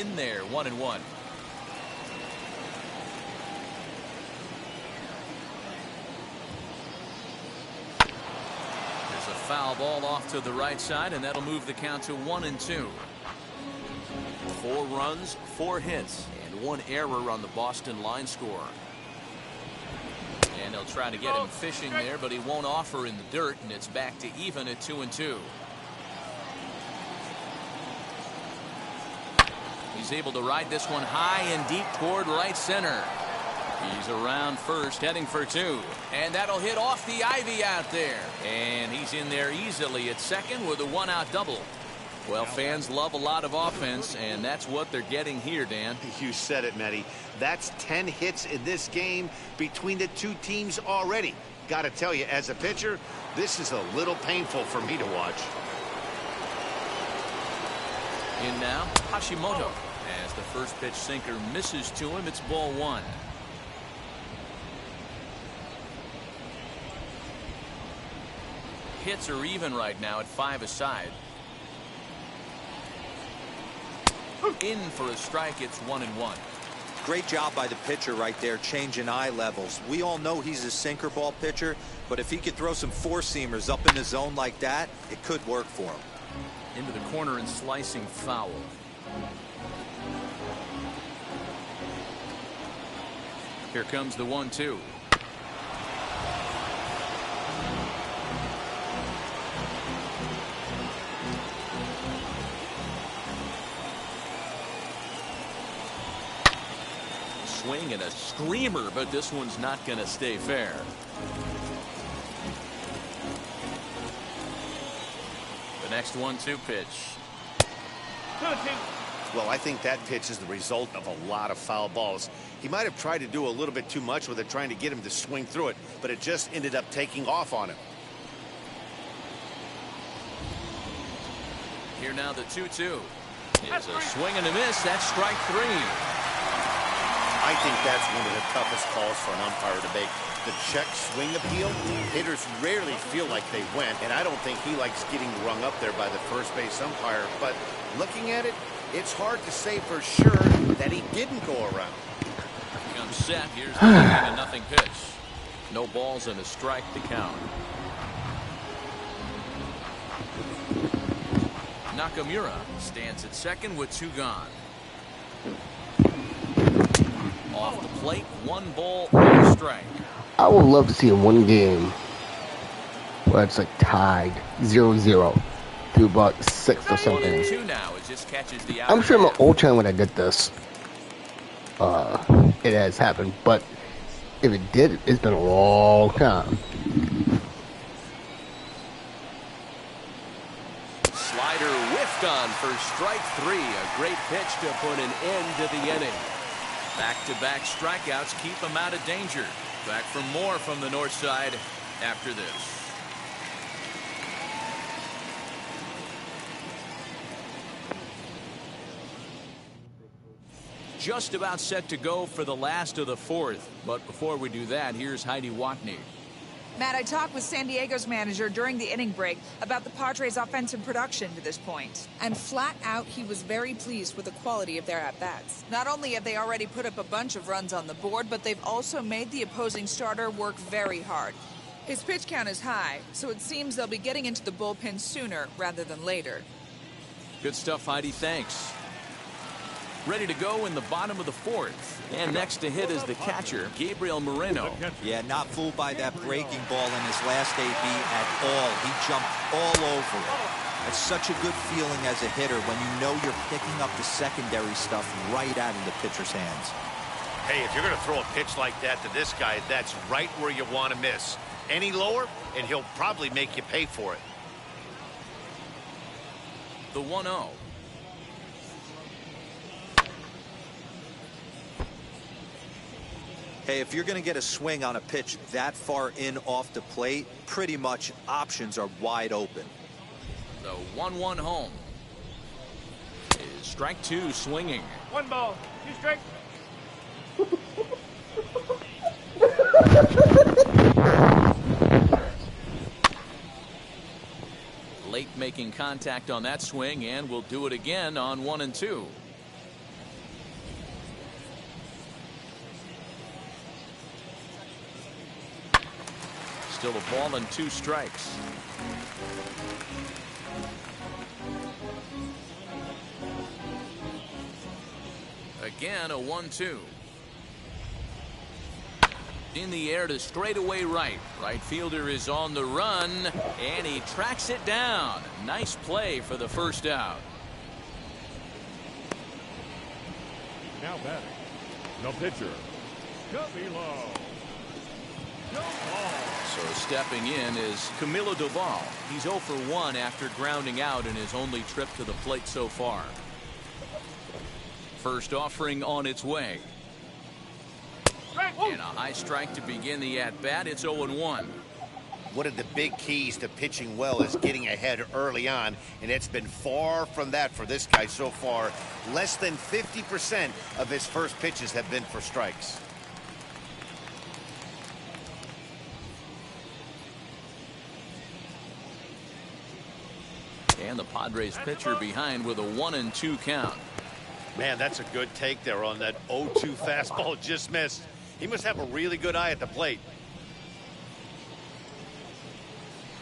In there, 1-1. Foul ball off to the right side, and that'll move the count to 1-2. 4 runs, 4 hits, and 1 error on the Boston line score. And they'll try to get him fishing there, but he won't offer in the dirt, and it's back to even at 2-2. He's able to ride this one high and deep toward right center. He's around first, heading for 2. And that'll hit off the ivy out there. And he's in there easily at second with a 1-out double. Well, fans love a lot of offense, and that's what they're getting here, Dan. You said it, Matty. That's 10 hits in this game between the 2 teams already. Got to tell you, as a pitcher, this is a little painful for me to watch. In now, Hashimoto. As the first pitch sinker misses to him, it's ball 1. Hits are even right now at 5 aside. In for a strike. It's 1-1. Great job by the pitcher right there, changing eye levels. We all know he's a sinker ball pitcher, but if he could throw some four-seamers up in the zone like that, it could work for him. Into the corner and slicing foul. Here comes the 1-2. Swing and a screamer, but this one's not going to stay fair. The next 1-2 pitch. Well, I think that pitch is the result of a lot of foul balls. He might have tried to do a little bit too much with it, trying to get him to swing through it, but it just ended up taking off on him. Here now the 2-2. Is a swing and a miss. That's strike 3. I think that's one of the toughest calls for an umpire to make. The check swing appeal, hitters rarely feel like they went, and I don't think he likes getting rung up there by the first base umpire. But looking at it, it's hard to say for sure that he didn't go around. Comes set. Here's the 1-0 pitch. No balls and a strike to count. Nakamura stands at second with 2 gone. Off the plate, 1 ball, 1 strike. I would love to see in one game where it's like tied 0-0 to about 6 or something. 1-2 now. It just catches the I'm sure in my old time when I did this, it has happened, but if it did, it's been a long time. Slider whiffed on for strike 3. A great pitch to put an end to the inning. Back-to-back strikeouts keep him out of danger. Back for more from the north side after this. Just about set to go for the last of the 4th. But before we do that, here's Heidi Watney. Matt, I talked with San Diego's manager during the inning break about the Padres' offensive production to this point. And flat out, he was very pleased with the quality of their at-bats. Not only have they already put up a bunch of runs on the board, but they've also made the opposing starter work very hard. His pitch count is high, so it seems they'll be getting into the bullpen sooner rather than later. Good stuff, Heidi. Thanks. Ready to go in the bottom of the 4th. And next to hit is the catcher, Gabriel Moreno. Yeah, not fooled by that breaking ball in his last AB at all. He jumped all over it. It's such a good feeling as a hitter when you know you're picking up the secondary stuff right out of the pitcher's hands. Hey, if you're going to throw a pitch like that to this guy, that's right where you want to miss. Any lower, and he'll probably make you pay for it. The 1-0. Hey, if you're going to get a swing on a pitch that far in off the plate, pretty much options are wide open. The 1-1 home. Is strike 2 swinging. 1 ball, 2 strikes. Late making contact on that swing, and will do it again on 1 and 2. Still a ball and 2 strikes. Again, a 1-2. In the air to straightaway right. Right fielder is on the run, and he tracks it down. Nice play for the first out. Now batting, the pitcher, Camilo. So stepping in is Camilo Doval. He's 0 for 1 after grounding out in his only trip to the plate so far. First offering on its way. And a high strike to begin the at-bat. It's 0-1. One of the big keys to pitching well is getting ahead early on, and it's been far from that for this guy so far. Less than 50% of his first pitches have been for strikes. And the Padres pitcher behind with a 1-2 count. Man, that's a good take there on that 0-2 fastball just missed. He must have a really good eye at the plate.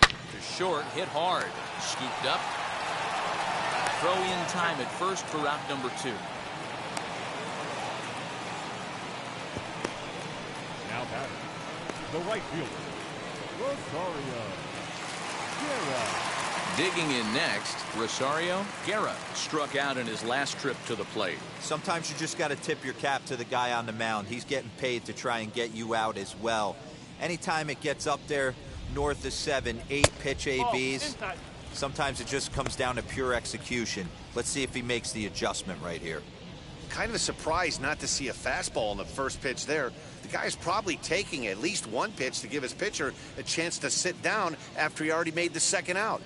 To short, hit hard. Scooped up. Throw in time at first for out number 2. Now batting, the right fielder, Rosario Guerra. Digging in next, Rosario Guerra struck out in his last trip to the plate. Sometimes you just got to tip your cap to the guy on the mound. He's getting paid to try and get you out as well. Anytime it gets up there north of 7, 8 pitch ABs, sometimes it just comes down to pure execution. Let's see if he makes the adjustment right here. Kind of a surprise not to see a fastball on the first pitch there. The guy's probably taking at least one pitch to give his pitcher a chance to sit down after he already made the second out.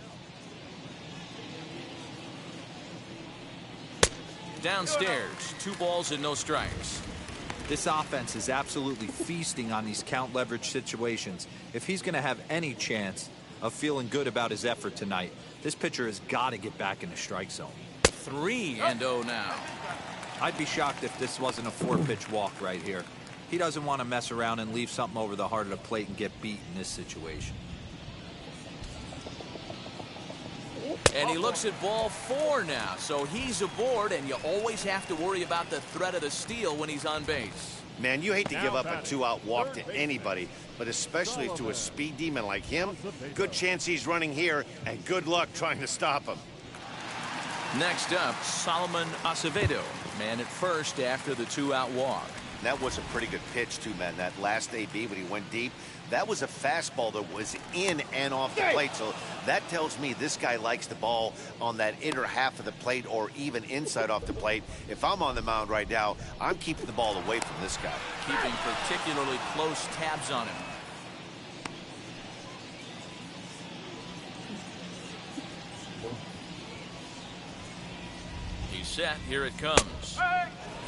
Downstairs, 2 balls and no strikes. This offense is absolutely feasting on these count leverage situations. If he's going to have any chance of feeling good about his effort tonight, this pitcher has got to get back in the strike zone. 3-0 now. I'd be shocked if this wasn't a 4-pitch walk right here. He doesn't want to mess around and leave something over the heart of the plate and get beat in this situation. And he looks at ball 4 now, so he's aboard, and you always have to worry about the threat of the steal when he's on base. Man, you hate to give up a 2-out walk to anybody, but especially to a speed demon like him. Good chance he's running here, and good luck trying to stop him. Next up, Solomon Acevedo, man at first after the 2-out walk. That was a pretty good pitch, too, man. That last AB when he went deep, that was a fastball that was in and off the plate. So that tells me this guy likes the ball on that inner half of the plate or even inside off the plate. If I'm on the mound right now, I'm keeping the ball away from this guy. Keeping particularly close tabs on him. He's set. Here it comes.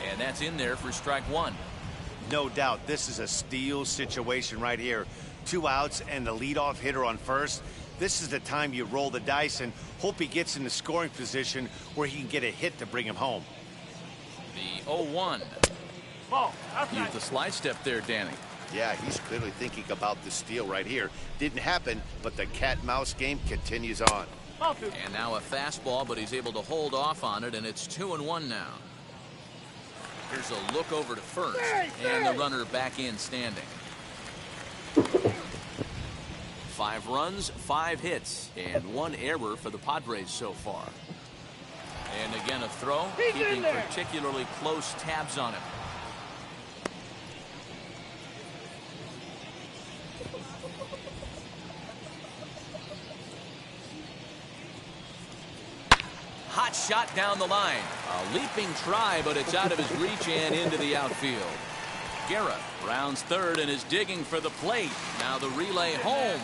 And that's in there for strike 1. No doubt, this is a steal situation right here. 2 outs and the leadoff hitter on first. This is the time you roll the dice and hope he gets in the scoring position where he can get a hit to bring him home. The 0-1. Use the slide step there, Danny. Yeah, he's clearly thinking about the steal right here. Didn't happen, but the cat-mouse game continues on. And now a fastball, but he's able to hold off on it, and it's 2-1 now. Here's a look over to first, and the runner back in standing. 5 runs, 5 hits, and 1 error for the Padres so far. And again a throw, keeping particularly close tabs on him. Hot shot down the line. A leaping try, but it's out of his reach and into the outfield. Guerra rounds third and is digging for the plate. Now the relay home.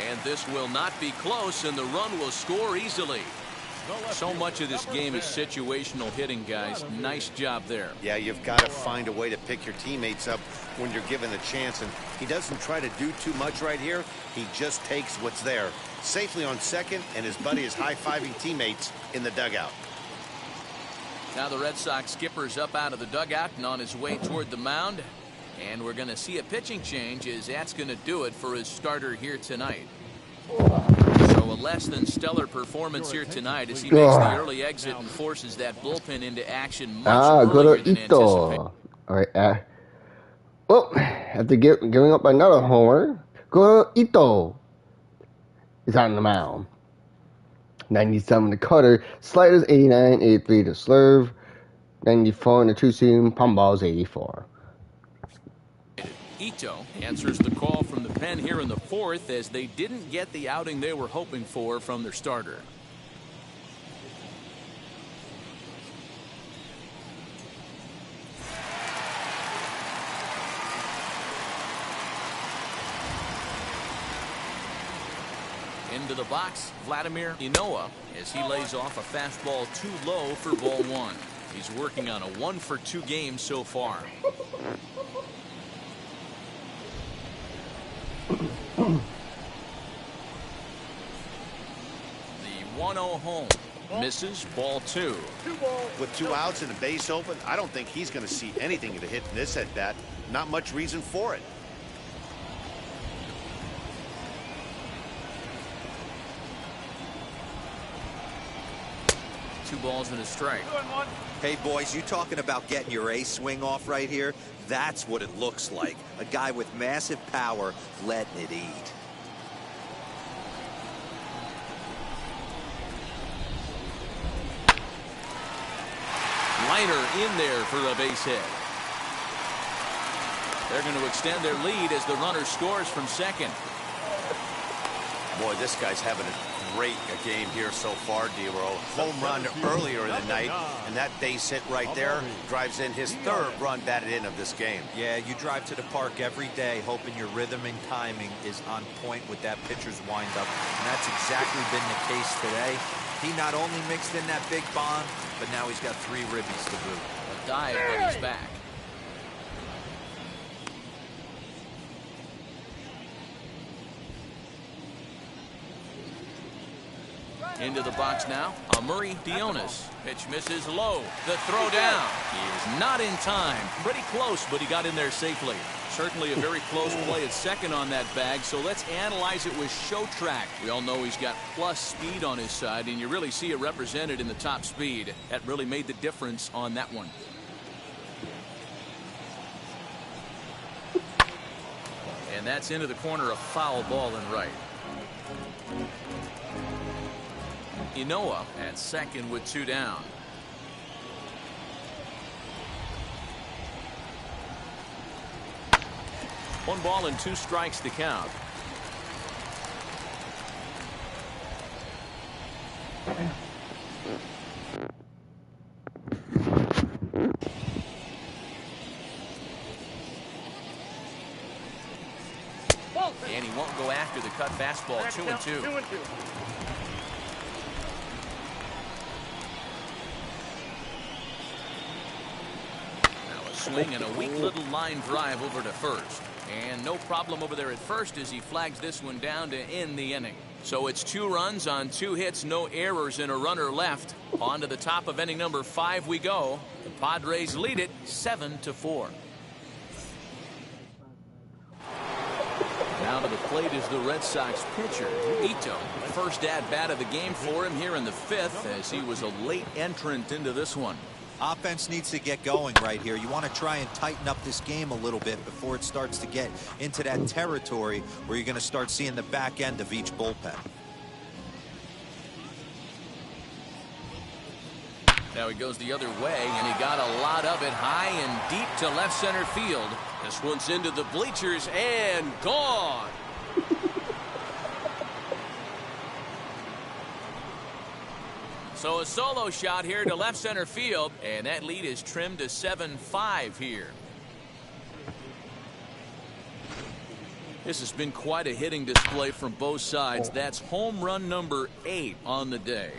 And this will not be close, and the run will score easily. So much of this game is situational hitting, guys. Nice job there. Yeah, you've got to find a way to pick your teammates up when you're given the chance, and he doesn't try to do too much right here. He just takes what's there. Safely on second, and his buddy is high-fiving teammates in the dugout. Now the Red Sox skipper's up out of the dugout and on his way toward the mound. And we're going to see a pitching change, as that's going to do it for his starter here tonight. So a less than stellar performance here tonight as he makes the early exit and forces that bullpen into action much earlier than anticipated. All right. Well, after giving up another homer, Goro Ito is on the mound. 97 to cutter, sliders 89, 83 to slurve, 94 in the two-seam, palm balls 84. Ito answers the call from the pen here in the 4th, as they didn't get the outing they were hoping for from their starter. Into the box, Vladimir Inoa, as he lays off a fastball too low for ball 1. He's working on a 1-for-2 game so far. The 1-0 home. Misses, ball 2. With 2 outs and a base open, I don't think he's going to see anything to hit in this at bat. Not much reason for it. Two balls and a strike. Hey, boys, you talking about getting your ace swing off right here? That's what it looks like. A guy with massive power letting it eat. Liner in there for a base hit. They're going to extend their lead as the runner scores from second. Boy, this guy's having a great game here so far, D-Roll. Home run earlier in the night, and that base hit right there drives in his 3rd run batted in of this game. Yeah, you drive to the park every day hoping your rhythm and timing is on point with that pitcher's windup, and that's exactly been the case today. He not only mixed in that big bomb, but now he's got 3 ribbies to boot. A dive, but he's back. Into the box now, Murray Dionis. Pitch misses low. The throw down. He is not in time. Pretty close, but he got in there safely. Certainly a very close play at second on that bag, so let's analyze it with show track. We all know he's got plus speed on his side, and you really see it represented in the top speed. That really made the difference on that one. And that's into the corner, a foul ball and right. Inoa at second with 2 down. One ball and 2 strikes to count. And he won't go after the cut fastball. 2-2. Swing and a weak little line drive over to first. And no problem over there at first as he flags this one down to end the inning. So it's 2 runs on 2 hits, no errors, and a runner left. On to the top of inning number 5 we go. The Padres lead it 7-4. Now to the plate is the Red Sox pitcher, Ito. First at-bat of the game for him here in the 5th as he was a late entrant into this one. Offense needs to get going right here. You want to try and tighten up this game a little bit before it starts to get into that territory where you're going to start seeing the back end of each bullpen. Now he goes the other way, and he got a lot of it high and deep to left center field. This one's into the bleachers and gone. So a solo shot here to left center field, and that lead is trimmed to 7-5 here. This has been quite a hitting display from both sides. That's home run number 8 on the day.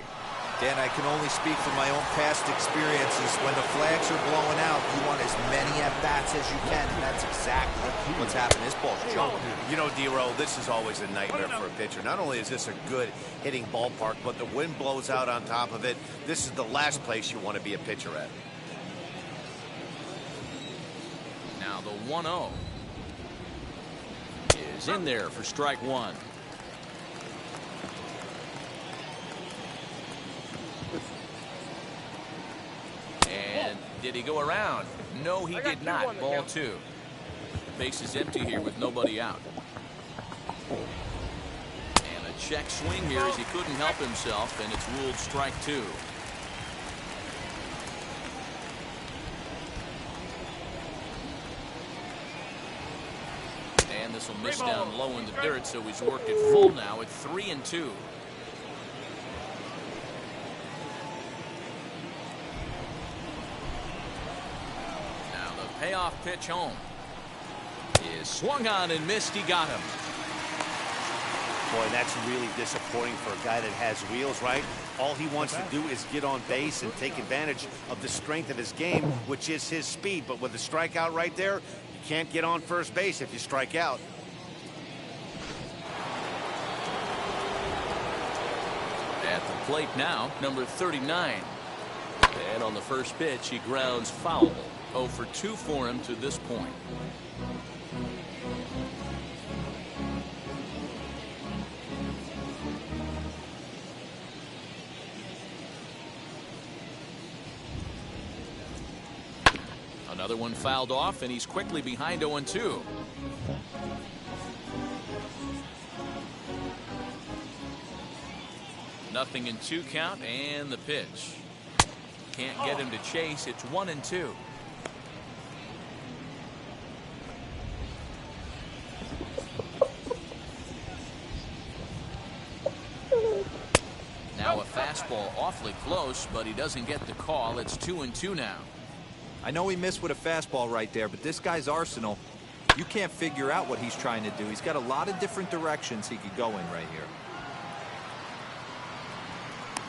Dan, I can only speak from my own past experiences. When the flags are blowing out, you want as many at-bats as you can, and that's exactly what's happened. This ball's jumping. You know, D-Roll, this is always a nightmare for a pitcher. Not only is this a good hitting ballpark, but the wind blows out on top of it. This is the last place you want to be a pitcher at. Now the 1-0 is in there for strike 1. And did he go around? No, he did not. Ball 2. Base is empty here with nobody out. And a check swing here as he couldn't help himself, and it's ruled strike 2. And this will miss down low in the dirt, so he's worked it full now at 3-2. Payoff pitch home is swung on and missed. He got him. Boy, that's really disappointing for a guy that has wheels, right? All he wants to do is get on base and take advantage of the strength of his game, which is his speed. But with the strikeout right there, you can't get on first base if you strike out. At the plate now, number 39. And on the first pitch, he grounds foul. 0 for 2 for him to this point. Another one fouled off, and he's quickly behind 0-2. Nothing in 2 count, and the pitch. Can't get him to chase. It's 1-2. Now a fastball awfully close, but he doesn't get the call. It's 2-2 now. I know he missed with a fastball right there, but this guy's arsenal, you can't figure out what he's trying to do. He's got a lot of different directions he could go in right here.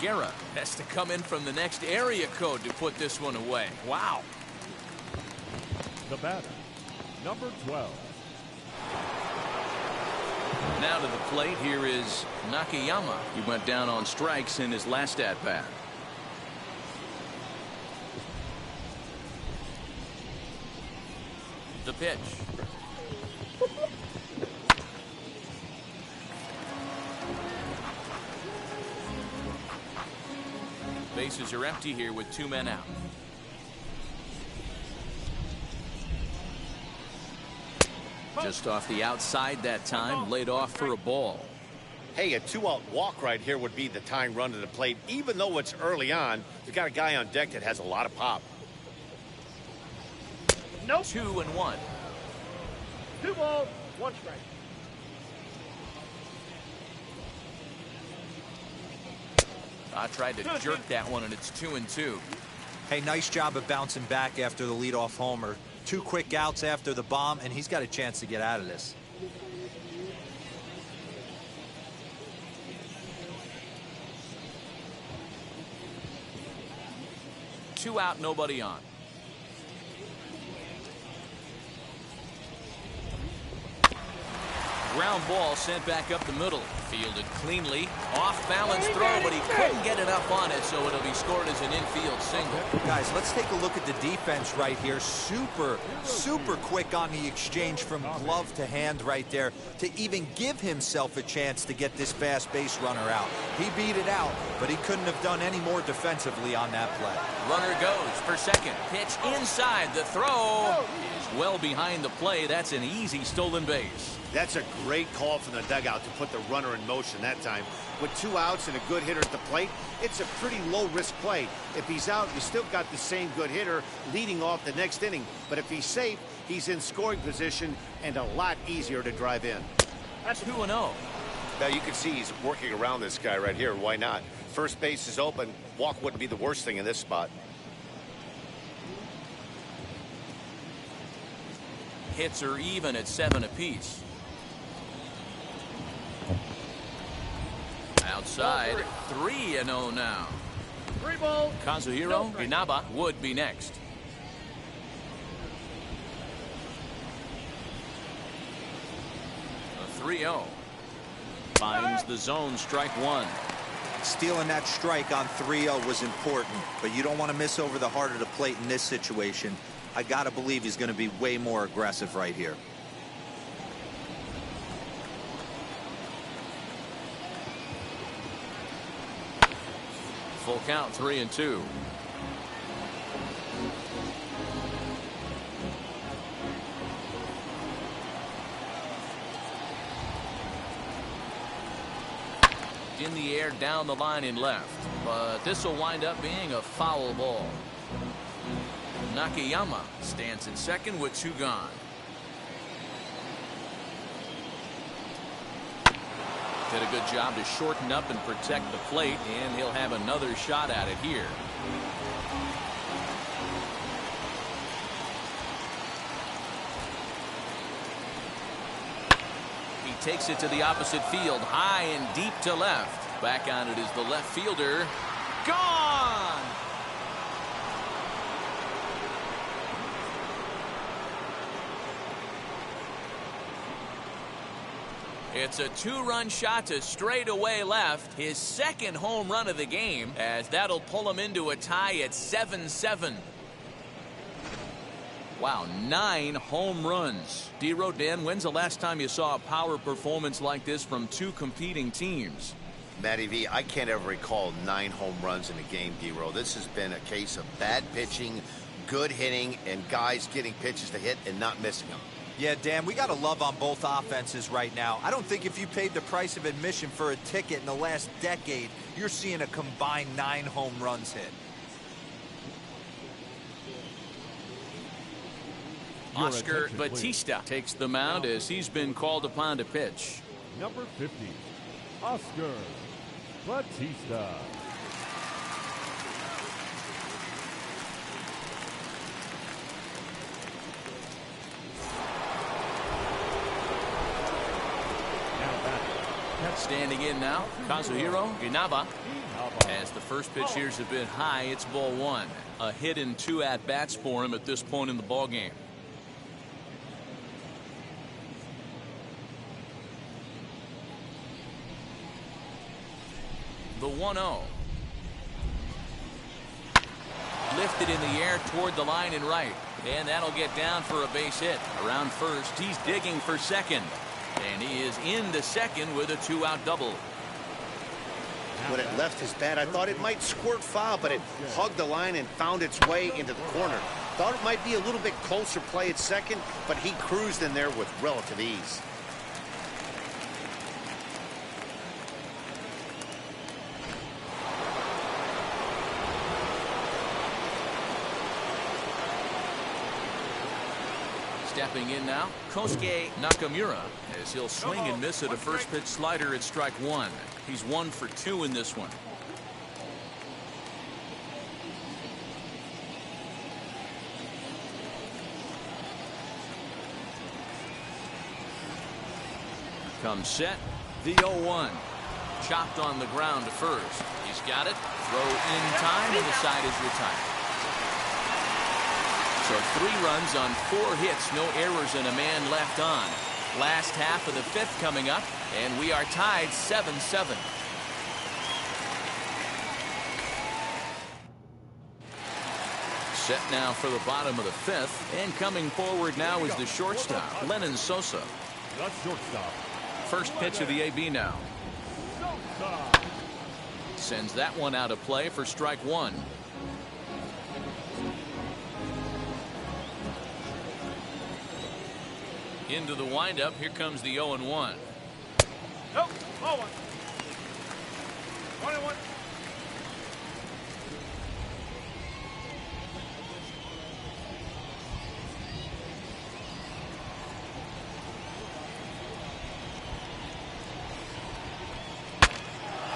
Guerra has to come in from the next area code to put this one away. Wow. The batter, number 12. Now to the plate, here is Nakayama. He went down on strikes in his last at-bat. The pitch. Bases are empty here with 2 men out. Just off the outside that time, laid off for a ball. Hey, a 2-out walk right here would be the tying run to the plate. Even though it's early on, you got a guy on deck that has a lot of pop. Nope. 2-1. 2 balls, 1 strike. I tried to jerk that one, and it's 2-2. Hey, nice job of bouncing back after the leadoff homer. 2 quick outs after the bomb, and he's got a chance to get out of this. Two out, nobody on. Ground ball sent back up the middle. Fielded cleanly. Off balance throw, but he couldn't get it up on it, so it'll be scored as an infield single. Guys, let's take a look at the defense right here. Super quick on the exchange from glove to hand right there to even give himself a chance to get this fast base runner out. He beat it out, but he couldn't have done any more defensively on that play. Runner goes for second. Pitch inside. The throw is well behind the play. That's an easy stolen base. That's a great call from the dugout to put the runner in motion that time. With 2 outs and a good hitter at the plate, it's a pretty low-risk play. If he's out, you still got the same good hitter leading off the next inning. But if he's safe, he's in scoring position and a lot easier to drive in. That's 2-0. Now you can see he's working around this guy right here. Why not? First base is open. Walk wouldn't be the worst thing in this spot. Hits are even at 7 apiece. Outside, 3-0 now. 3 balls. Kazuhiro Inaba would be next. A 3-0. Finds the zone, strike 1. Stealing that strike on 3-0 was important, but you don't want to miss over the heart of the plate in this situation. I got to believe he's going to be way more aggressive right here. Full count, 3-2. In the air, down the line and left, but this will wind up being a foul ball. Nakayama stands at second with 2 gone. Did a good job to shorten up and protect the plate, and he'll have another shot at it here. He takes it to the opposite field, high and deep to left. Back on it is the left fielder. Gone! It's a 2-run shot to straightaway left. His second home run of the game, as that'll pull him into a tie at 7-7. Wow, 9 home runs. D-Row, Dan, when's the last time you saw a power performance like this from 2 competing teams? Matty V, I can't ever recall 9 home runs in a game, D-Row. This has been a case of bad pitching, good hitting, and guys getting pitches to hit and not missing them. Yeah, Dan, we got to love on both offenses right now. I don't think if you paid the price of admission for a ticket in the last decade, you're seeing a combined 9 home runs hit. Oscar Batista takes the mound as he's been called upon to pitch. Number 50, Oscar Batista. Standing in now, Kazuhiro Inaba. As the first pitch here's a bit high, it's ball 1. A hit and 2 at-bats for him at this point in the ballgame. The 1-0. Lifted in the air toward the line and right. And that'll get down for a base hit. Around first, he's digging for second. And he is into second with a 2-out double. When it left his bat, I thought it might squirt foul, but it hugged the line and found its way into the corner. Thought it might be a little bit closer play at second, but he cruised in there with relative ease. Stepping in now, Kosuke Nakamura, as he'll swing and miss at a first pitch slider at strike 1. He's 1 for 2 in this one. Comes set, the 0-1. Chopped on the ground to first. He's got it. Throw in time, and the side is retired. So 3 runs on 4 hits, no errors, and a man left on. Last half of the 5th coming up, and we are tied 7-7. Set now for the bottom of the 5th, and coming forward now is the shortstop, Lennon Sosa. The shortstop. First pitch of the AB now. Sends that one out of play for strike 1. Into the windup, here comes the 0-1. No, 0-1. 1-1.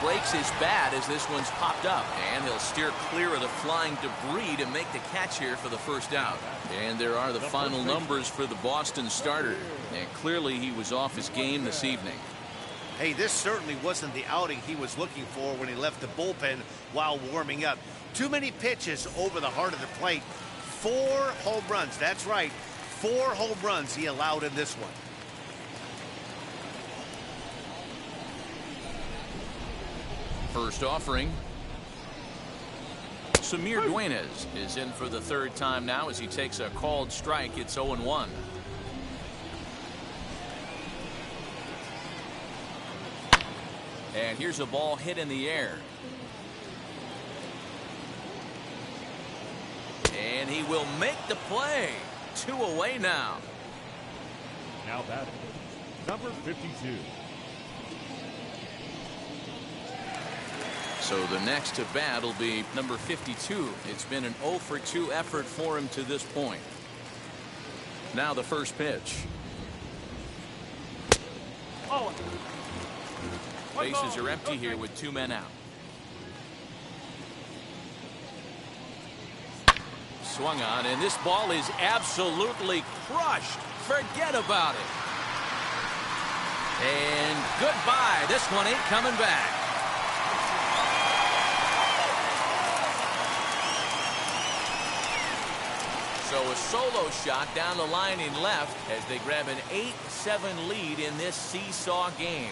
Breaks his bat as this one's popped up, and he'll steer clear of the flying debris to make the catch here for the first out. And there are the final numbers for the Boston starter, and clearly he was off his game this evening. Hey, this certainly wasn't the outing he was looking for when he left the bullpen while warming up. Too many pitches over the heart of the plate. 4 home runs, that's right, 4 home runs he allowed in this one. First offering. Samir Duenas is in for the 3rd time now as he takes a called strike. It's 0-1. And here's a ball hit in the air. And he will make the play. 2 away now. Now batting, number 52. So the next to bat will be number 52. It's been an 0 for 2 effort for him to this point. Now the first pitch. Oh. Bases are empty here with 2 men out. Swung on, and this ball is absolutely crushed. Forget about it. And goodbye. This one ain't coming back. So a solo shot down the line in left as they grab an 8-7 lead in this seesaw game.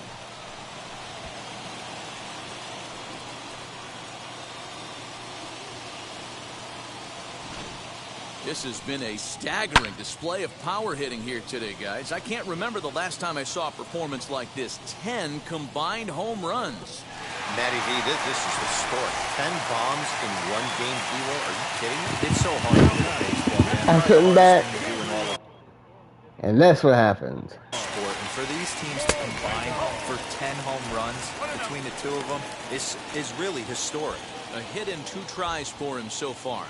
This has been a staggering display of power hitting here today, guys. I can't remember the last time I saw a performance like this. 10 combined home runs. Matty V, this is historic. 10 bombs in one game, Hero. Are you kidding me? It's so hard to do baseball, man. I couldn't bet. And that's what happens. Sport. And for these teams to combine for 10 home runs between the two of them is really historic. A hit in 2 tries for him so far.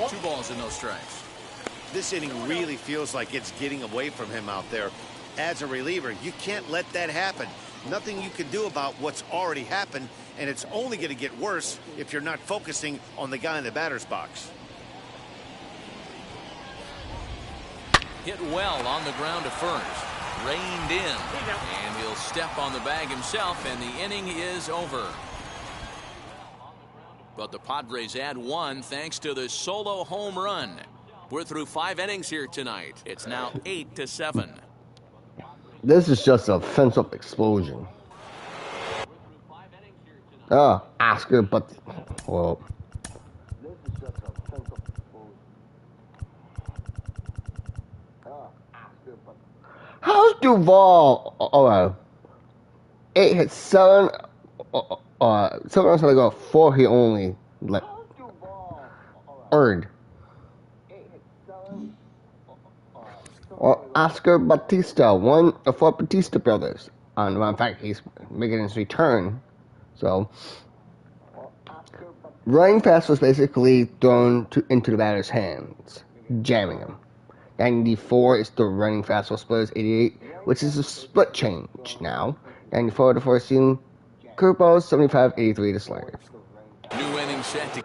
Two balls and no strikes. This inning really feels like it's getting away from him out there. As a reliever, you can't let that happen. Nothing you can do about what's already happened, and it's only going to get worse if you're not focusing on the guy in the batter's box. Hit well on the ground to first. Reined in. And he'll step on the bag himself, and the inning is over. But the Padres add 1 thanks to the solo home run. We're through 5 innings here tonight. It's now 8-7. This is just a offensive explosion. Oh, Oscar, but well. This is just a offensive explosion. Oh, Oscar, but how's Duvall? Alright. 8 hits 7. 7 runs to go. 4 he only earned. Oscar Batista, one of 4 Batista brothers. In fact, he's making his return. So, running fast was basically thrown into the batter's hands, jamming him. 94 is the running fastball splitters. 88, which is a split change now. 94 the first seam. Curveballs. 75, 83 the slider. New inning set to.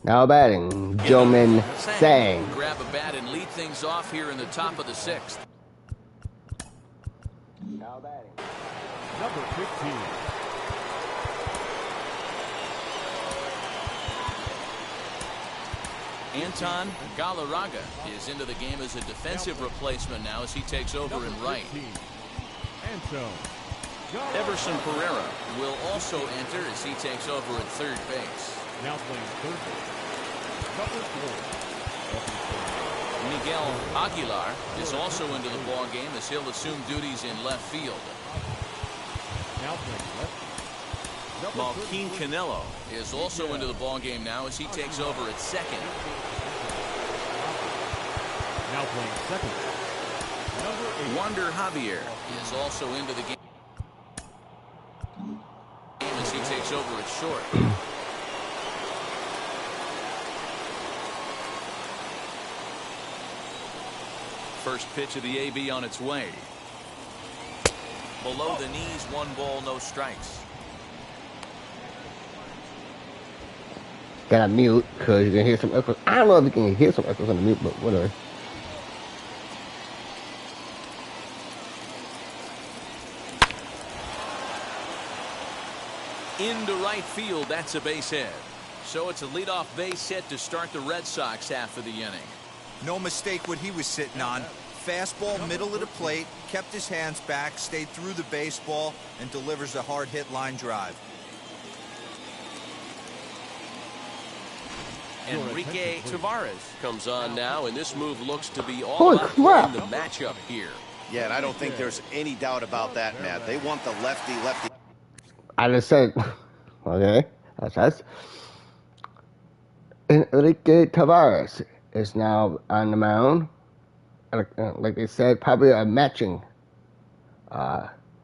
Now batting, Joe Sang. Grab a bat and lead things off here in the top of the 6th. Now batting, number 15. Anton Galarraga is into the game as a defensive replacement now as he takes over in right. Everson Pereira will also enter as he takes over at third base. Now playing third base, number 4. Miguel Aguilar is also into the ball game as he'll assume duties in left field. Now playing left. Malquin Canelo is also into the ball game now as he takes over at second. Now playing second, number 8. Wander Javier is also into the game as he takes over at short. First pitch of the AB on its way. Below the knees, 1 ball, no strikes. Gotta mute because you can hear some echoes. I don't know if you can hear some echoes on the mute, but whatever. Into right field, that's a base hit. So it's a leadoff base hit to start the Red Sox half of the inning. No mistake what he was sitting on. Fastball, middle of the plate, kept his hands back, stayed through the baseball, and delivers a hard hit line drive. Enrique Tavares comes on now, and this move looks to be all about winning the matchup here. Yeah, and I don't think there's any doubt about that, Matt. They want the lefty. I just said, okay, that's Enrique Tavares is now on the mound. Like they said, probably a matching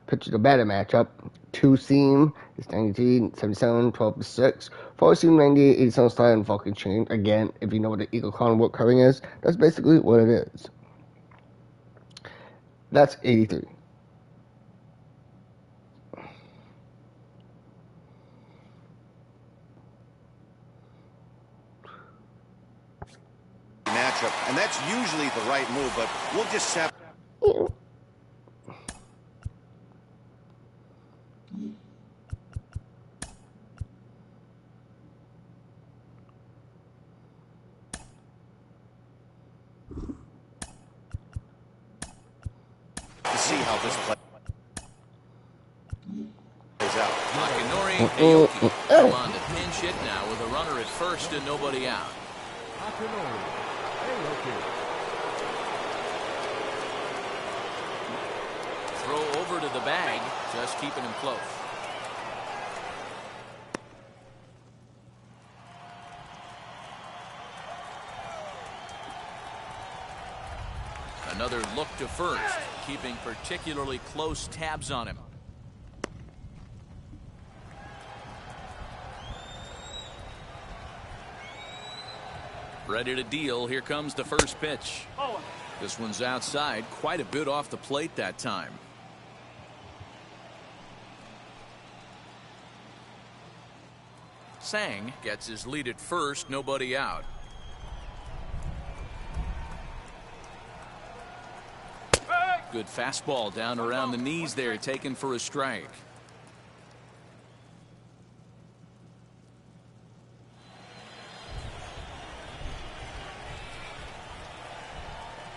pitcher to batter matchup. 2-seam is 93, 77, 12-6. 4-seam 98, 87 slide and Vulcan chain. Again, if you know what the Eagle Column work covering is, that's basically what it is. That's 83. changeup, and that's usually the right move, but we'll just have... to see how this plays out. Makinori Aoki come on to pinch hit now with a runner at first and nobody out. Makinori Aoki. Throw over to the bag, just keeping him close. Another look to first, keeping particularly close tabs on him. Ready to deal. Here comes the first pitch. This one's outside, quite a bit off the plate that time. Sang gets his lead at first, nobody out. Good fastball down around the knees there, taken for a strike.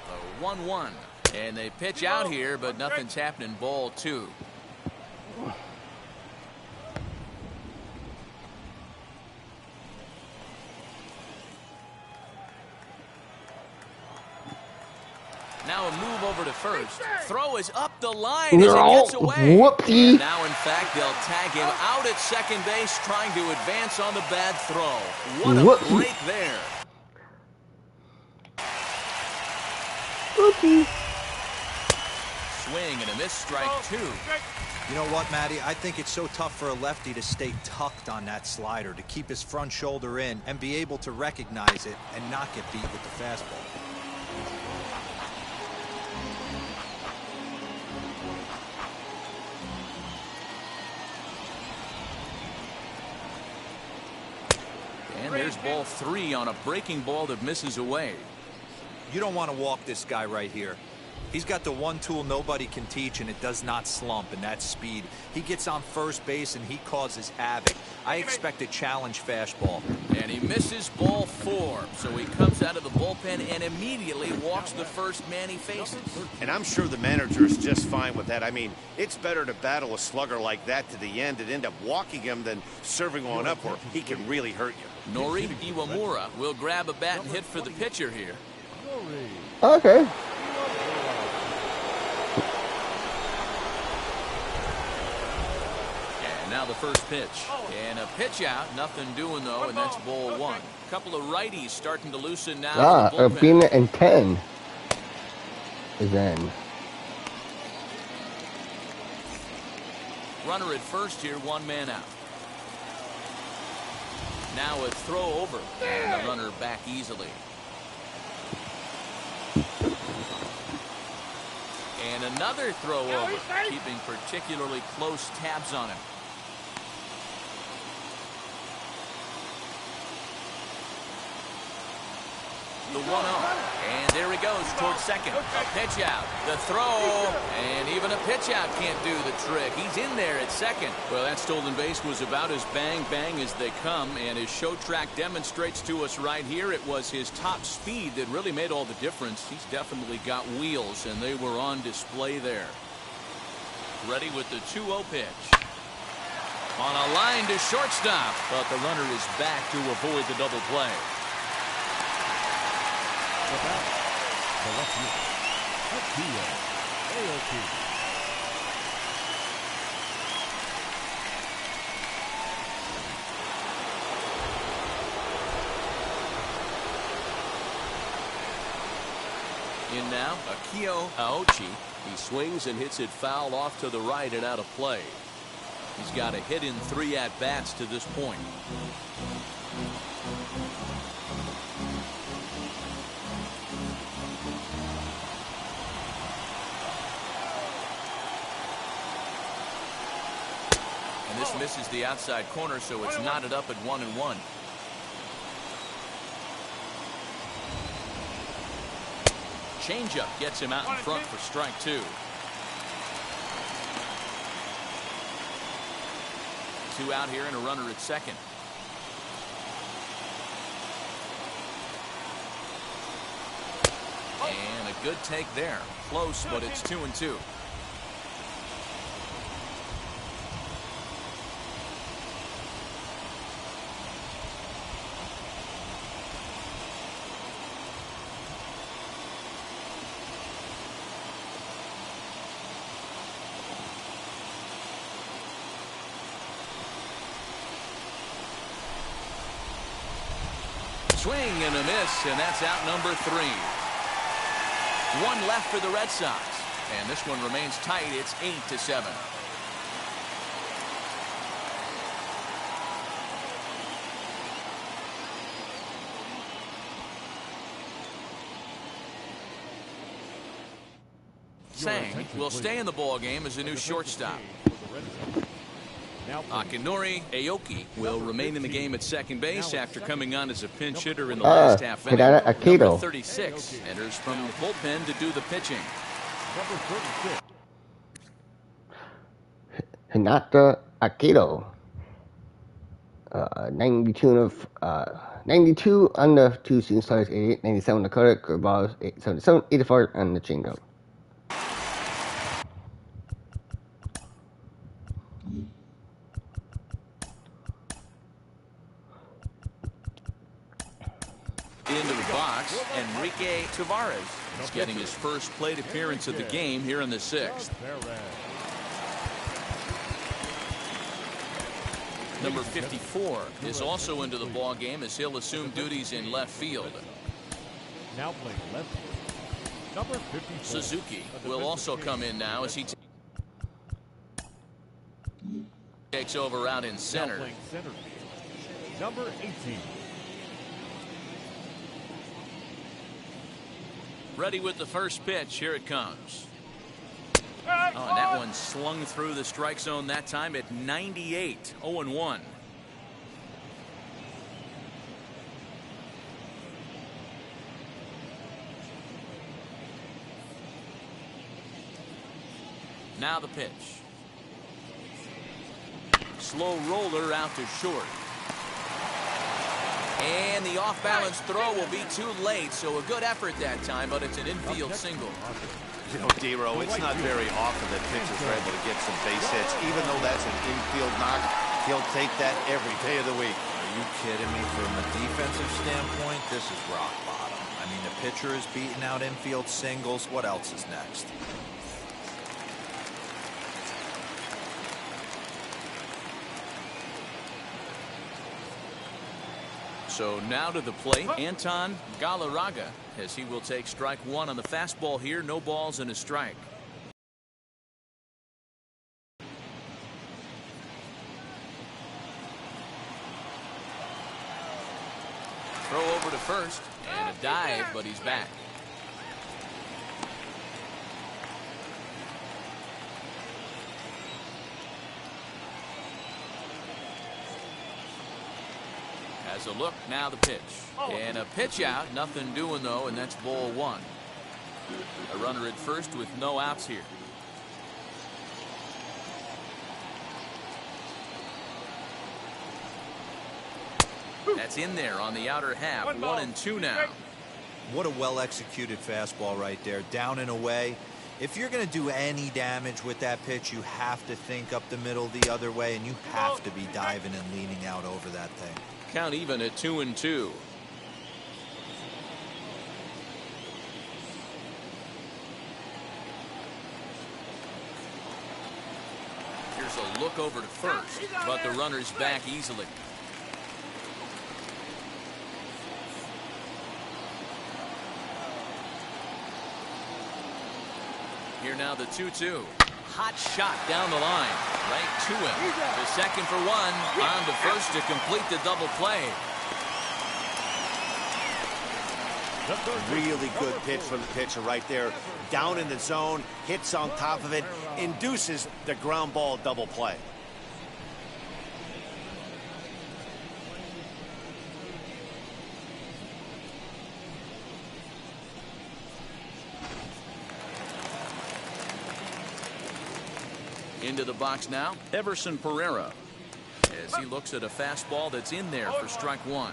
The 1-1. And they pitch out here, but nothing's happening. Ball 2. Now a move over to first. Throw is up the line as it gets away. Whoopsie. And now, in fact, they'll tag him out at second base, trying to advance on the bad throw. What a break there. Whoopsie. Swing and a miss, strike 2. You know what, Matty? I think it's so tough for a lefty to stay tucked on that slider, to keep his front shoulder in and be able to recognize it and not get beat with the fastball. And there's ball 3 on a breaking ball that misses away. You don't want to walk this guy right here. He's got the one tool nobody can teach, and it does not slump, and that's speed. He gets on first base, and he causes havoc. I expect a challenge fastball. And he misses ball 4. So he comes out of the bullpen and immediately walks the first man he faces. And I'm sure the manager is just fine with that. I mean, it's better to battle a slugger like that to the end and end up walking him than serving one up where he can really hurt you. Nori Iwamura will grab a bat and hit for the pitcher here. Okay. And now the first pitch. And a pitch out. Nothing doing, though, and that's ball 1. A couple of righties starting to loosen now. Urbina and 10 is in. Runner at first here, 1 man out. Now a throw over, and the runner back easily. And another throw over, keeping particularly close tabs on him. The 1-0, and there he goes towards second. A pitch out, the throw, and even a pitch out can't do the trick. He's in there at second. Well, that stolen base was about as bang-bang as they come, and his show track demonstrates to us right here it was his top speed that really made all the difference. He's definitely got wheels, and they were on display there. Ready with the 2-0 pitch. On a line to shortstop, but the runner is back to avoid the double play. The left fielder, Aoki. In now, Akio Aochi. He swings and hits it foul off to the right and out of play. He's got a hit in 3 at-bats to this point. And this misses the outside corner, so it's knotted up at 1-1. Changeup gets him out in front for strike 2. 2 out here and a runner at second. And a good take there. Close, but it's 2-2. Swing and a miss, and that's out number 3. 1 left for the Red Sox, and this one remains tight. It's 8-7. Sang will stay in the ball game as a new shortstop. Akinori Aoki will remain in the game at second base after coming on as a pinch hitter in the last half inning. Number 36 enters from the bullpen to do the pitching. Hinata Akito. 92 on the 2 season starts, 88, 97 on the cutter, curveballs, 77, 84 on the changeup. Into the box, Enrique Tavares is getting his first plate appearance of the game here in the 6th. Number 54 is also into the ball game as he'll assume duties in left field. Now playing left field. Number 54. Suzuki will also come in now as he takes over out in center. Now playing center field. Number 18. Ready with the first pitch. Here it comes. Oh, and that one slung through the strike zone that time at 98. 0-1. Now the pitch. Slow roller out to short. And the off-balance throw will be too late, so a good effort that time, but it's an infield single. You know, D-Row, it's not very often that pitchers are able to get some base hits. Even though that's an infield knock, he'll take that every day of the week. Are you kidding me? From a defensive standpoint, this is rock bottom. I mean, the pitcher is beating out infield singles. What else is next? So now to the plate, Anton Galarraga, as he will take strike 1 on the fastball here. No balls and a strike. Throw over to first, and a dive, but he's back. As a look, now the pitch. And a pitch out, nothing doing though, and that's ball 1. A runner at first with no outs here. That's in there on the outer half. 1-2 now. What a well-executed fastball right there. Down and away. If you're going to do any damage with that pitch, you have to think up the middle the other way, and you have to be diving and leaning out over that thing. Count even at 2-2. Here's a look over to first, but the runner's back easily. Here now the 2-2. Hot shot down the line. Right to him. The second for 1. On to first to complete the double play. Really good pitch from the pitcher right there. Down in the zone, hits on top of it, induces the ground ball double play. Into the box now, Everson Pereira, as he looks at a fastball that's in there for strike one.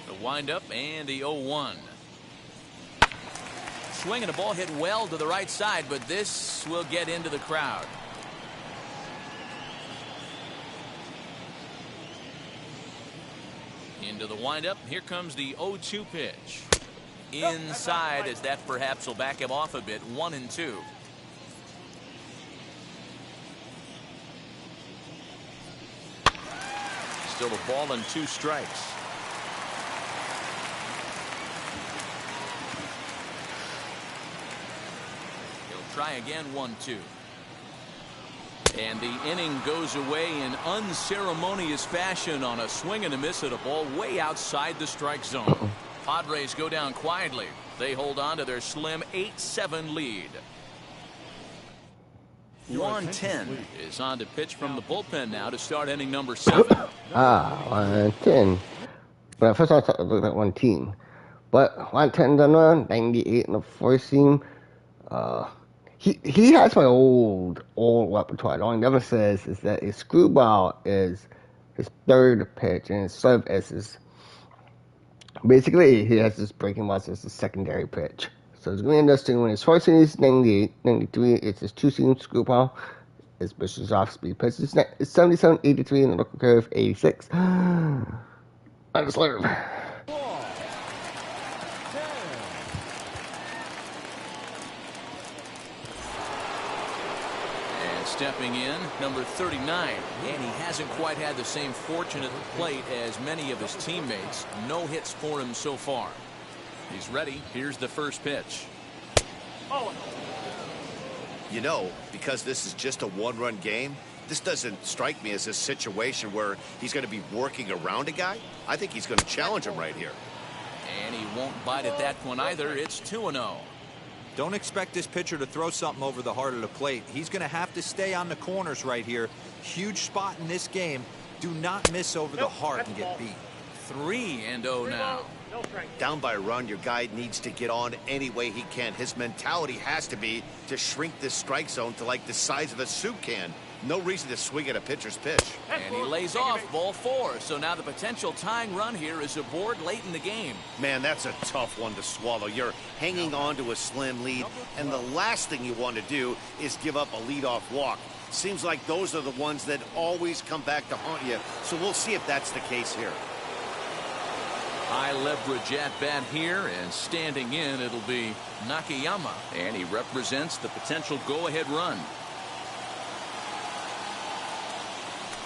The windup and the 0-1. Swing and a ball hit well to the right side, but this will get into the crowd. Into the windup. Here comes the 0-2 pitch. Inside, as that perhaps will back him off a bit. 1-2. Still a ball and 2 strikes. He'll try again. 1-2. And the inning goes away in unceremonious fashion on a swing and a miss at a ball way outside the strike zone. Padres go down quietly. They hold on to their slim 8-7 lead. Juan 10 is on to pitch from the bullpen now to start inning number 7. 10. But first I thought it looked like one team. But 110 done run, 98 in the first seam. He has my old repertoire. The only difference is that his screwball is his third pitch and his serve as his. Basically, he has this breaking ball as his secondary pitch. So it's really interesting. When his first inning is 98, 93, it's his 2-seam screwball. His pitch is off speed pitch. It's 77, 83 in the local curve, 86. Unslurve. Stepping in, number 39, and he hasn't quite had the same fortune at the plate as many of his teammates. No hits for him so far. He's ready. Here's the first pitch. You know, because this is just a one-run game, this doesn't strike me as a situation where he's going to be working around a guy. I think he's going to challenge him right here. And he won't bite at that one either. It's 2-0. Don't expect this pitcher to throw something over the heart of the plate. He's going to have to stay on the corners right here. Huge spot in this game. Do not miss over the heart and get beat. 3-0 now. Down by a run, your guy needs to get on any way he can. His mentality has to be to shrink this strike zone to like the size of a soup can. No reason to swing at a pitcher's pitch. And he lays off ball 4. So now the potential tying run here is aboard late in the game. Man, that's a tough one to swallow. You're hanging on to a slim lead, and the last thing you want to do is give up a leadoff walk. Seems like those are the ones that always come back to haunt you. So we'll see if that's the case here. High leverage at bat here, and standing in, it'll be Nakayama, and he represents the potential go-ahead run.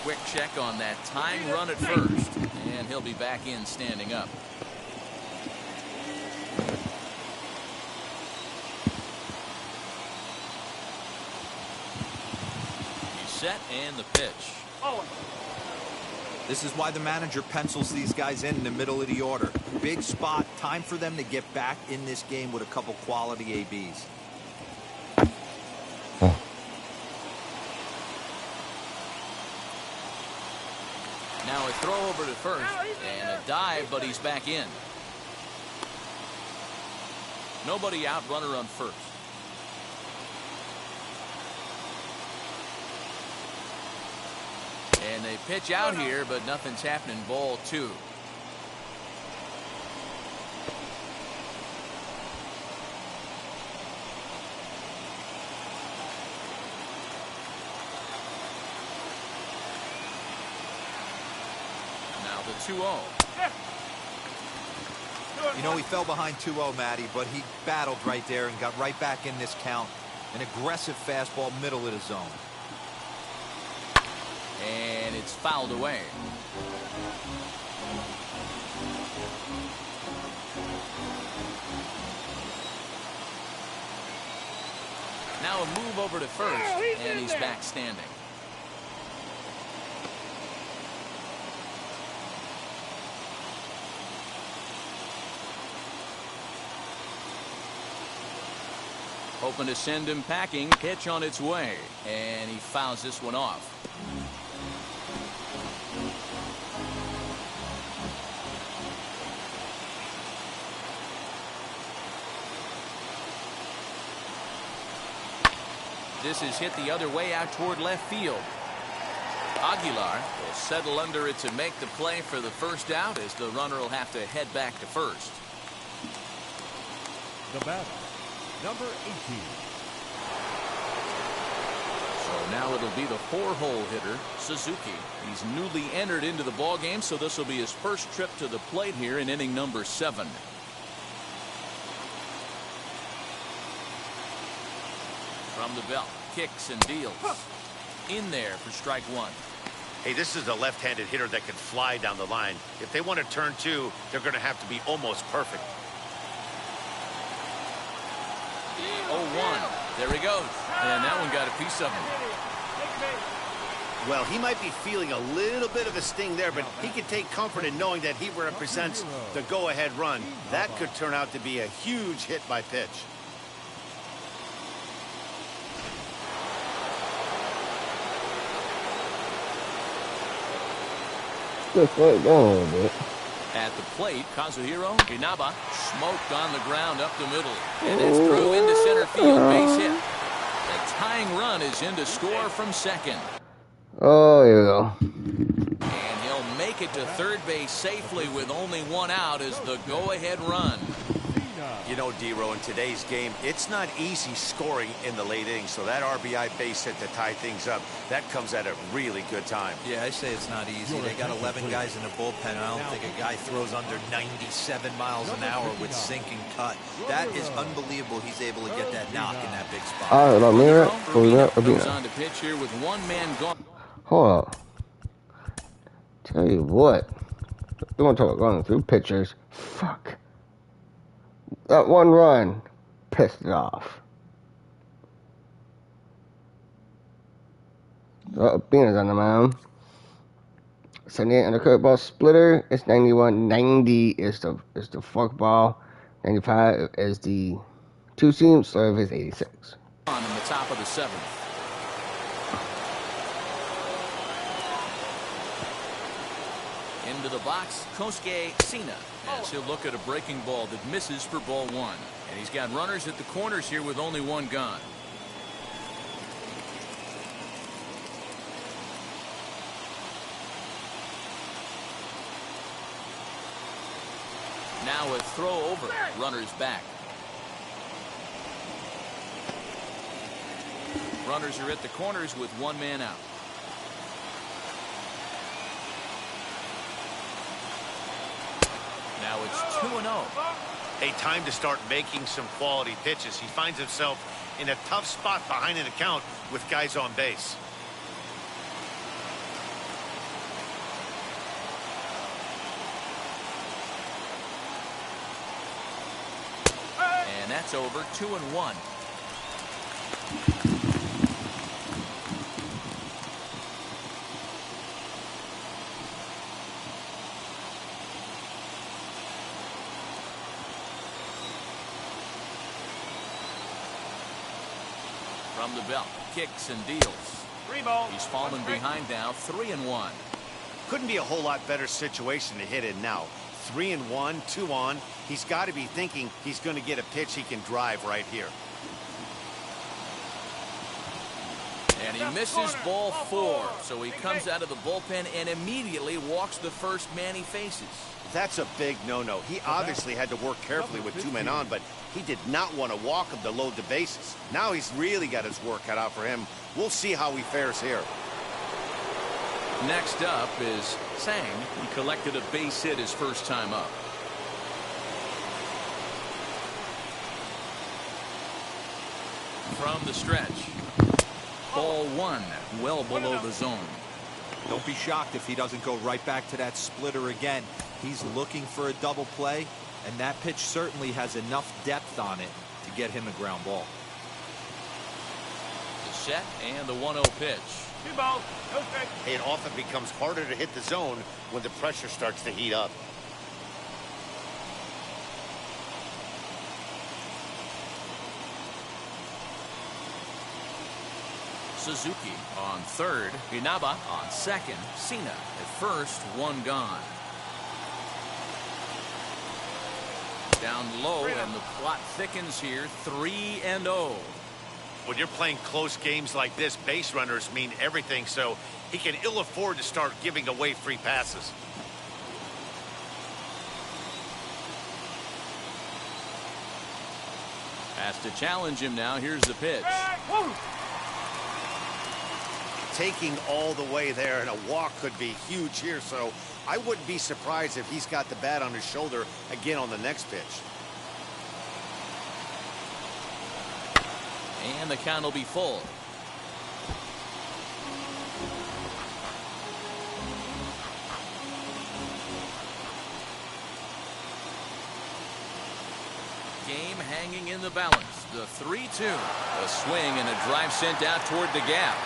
Quick check on that tying run at first, and he'll be back in standing up. He's set, and the pitch. This is why the manager pencils these guys in the middle of the order. Big spot, time for them to get back in this game with a couple quality ABs. Now a throw over to first, and a dive, but he's back in. Nobody out, runner on first. And they pitch out here, but nothing's happening. Ball 2. Now the 2-0. You know, he fell behind 2-0, Matty, but he battled right there and got right back in this count. An aggressive fastball middle of the zone. And it's fouled away. Now a move over to first, and he's back standing. Hoping to send him packing. Pitch on its way, and he fouls this one off. This is hit the other way out toward left field. Aguilar will settle under it to make the play for the first out, as the runner will have to head back to first. The batter, number 18. So now it'll be the 4-hole hitter, Suzuki. He's newly entered into the ball game, so this will be his first trip to the plate here in inning number 7. From the belt, kicks and deals. In there for strike 1. Hey, this is a left-handed hitter that can fly down the line. If they want to turn 2, they're going to have to be almost perfect. 0-1. There he goes. And that one got a piece of him. Well, he might be feeling a little bit of a sting there, but he can take comfort in knowing that he represents the go-ahead run. That could turn out to be a huge hit by pitch. Just slow it down a little bit. At the plate, Kazuhiro Inaba smoked on the ground up the middle. And it's through into center field, base hit. The tying run is in to score from second. Oh, here we go. And he'll make it to third base safely with only 1 out as the go-ahead run. You know, D-Row, in today's game, it's not easy scoring in the late innings, so that RBI base hit to tie things up, that comes at a really good time. Yeah, I say it's not easy. They got 11 guys in the bullpen. I don't think a guy throws under 97 miles an hour with sinking cut. That is unbelievable. He's able to get that knock in that big spot. All right, goes on to pitch here with 1 man gone. Hold up. Tell you what. We want to talk about going through pitchers. Fuck. That 1 run pissed it off. Beaners on the mound. 78 on the curveball splitter. It's 91. 90 is the forkball. 95 is the 2-seam. Serve is 86. On in the top of the 7th. Into the box, Kosuke Sina, as he'll look at a breaking ball that misses for ball 1. And he's got runners at the corners here with only 1 gone. Now a throw over, runners back. Runners are at the corners with 1 man out. Now it's 2-0. A time to start making some quality pitches. He finds himself in a tough spot behind an account with guys on base. And that's over. 2-1. From the belt, kicks and deals. He's fallen behind now, 3-1. Couldn't be a whole lot better situation to hit in now. 3-1, 2 on. He's got to be thinking he's going to get a pitch he can drive right here. And he misses ball 4, so he comes out of the bullpen and immediately walks the first man he faces. That's a big no-no. He obviously had to work carefully with 2 men on, but he did not want to walk him to load the bases. Now he's really got his work cut out for him. We'll see how he fares here. Next up is Sang. He collected a base hit his first time up. From the stretch. Ball 1, well below the zone. Don't be shocked if he doesn't go right back to that splitter again. He's looking for a double play, and that pitch certainly has enough depth on it to get him a ground ball. The set and the 1-0 pitch. It often becomes harder to hit the zone when the pressure starts to heat up. Suzuki on third, Inaba on second, Sina at first, 1 gone. Down low, and the plot thickens here, 3-0. When you're playing close games like this, base runners mean everything, so he can ill afford to start giving away free passes. Has to challenge him now. Here's the pitch. Taking all the way there, and a walk could be huge here, so I wouldn't be surprised if he's got the bat on his shoulder again on the next pitch. And the count will be full. Game hanging in the balance. The 3-2. A swing and a drive sent out toward the gap.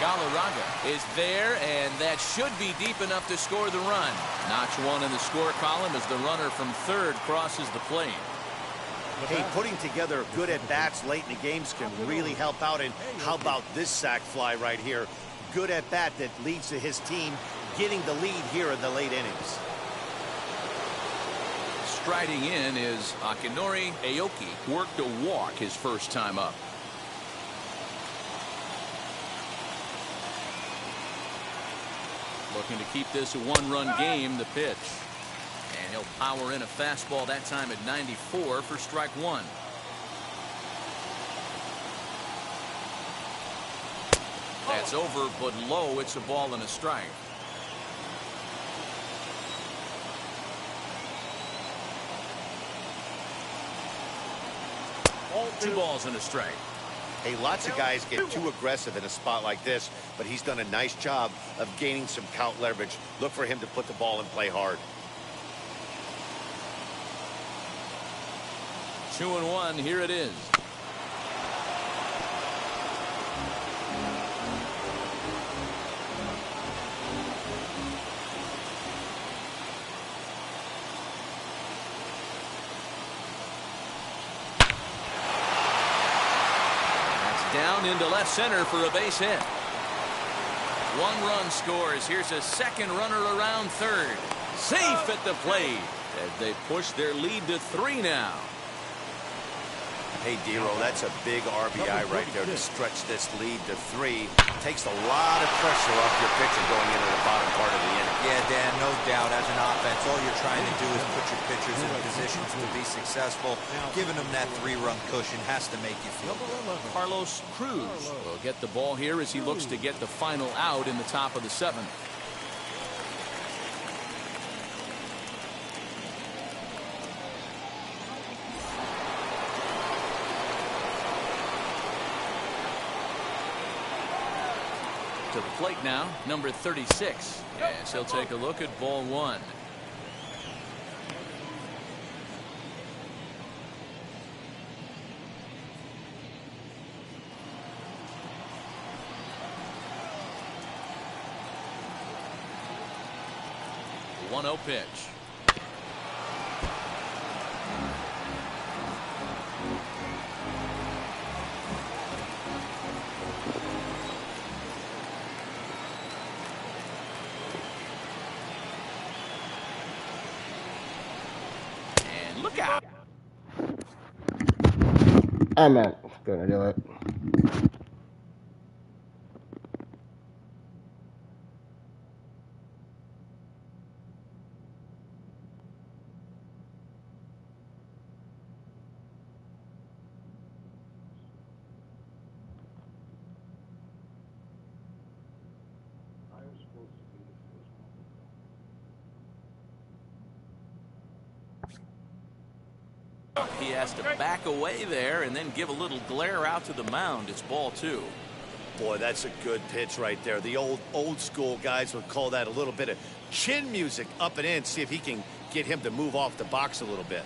Galarraga is there, and that should be deep enough to score the run. Notch one in the score column as the runner from third crosses the plate. Hey, putting together good at-bats late in the games can really help out. And how about this sac fly right here? Good at-bat that leads to his team getting the lead here in the late innings. Striding in is Akinori Aoki. Worked a walk his first time up. Looking to keep this a one-run game. The pitch. And he'll power in a fastball, that time at 94 for strike one. That's over, but low. It's a ball and a strike. Two balls and a strike. Hey, lots of guys get too aggressive in a spot like this, but he's done a nice job of gaining some count leverage. Look for him to put the ball in play hard. 2-1. Here it is. That's down into left center for a base hit. One run scores. Here's a second runner around third. Safe at the plate as they push their lead to 3 now. Hey, Dero, that's a big RBI right there to stretch this lead to 3. Takes a lot of pressure off your pitcher going into the bottom part of the inning. Yeah, Dan, no doubt. As an offense, all you're trying to do is put your pitchers in positions to be successful. Giving them that 3-run cushion has to make you feel good. Carlos Cruz will get the ball here as he looks to get the final out in the top of the 7th. To the plate now, number 36. Yes, he'll take a look at ball 1. The 1-0 pitch. Look out. I'm not gonna do it. He has to back away there and then give a little glare out to the mound. It's ball 2. Boy, that's a good pitch right there. The old school guys would call that a little bit of chin music up and in. See if he can get him to move off the box a little bit.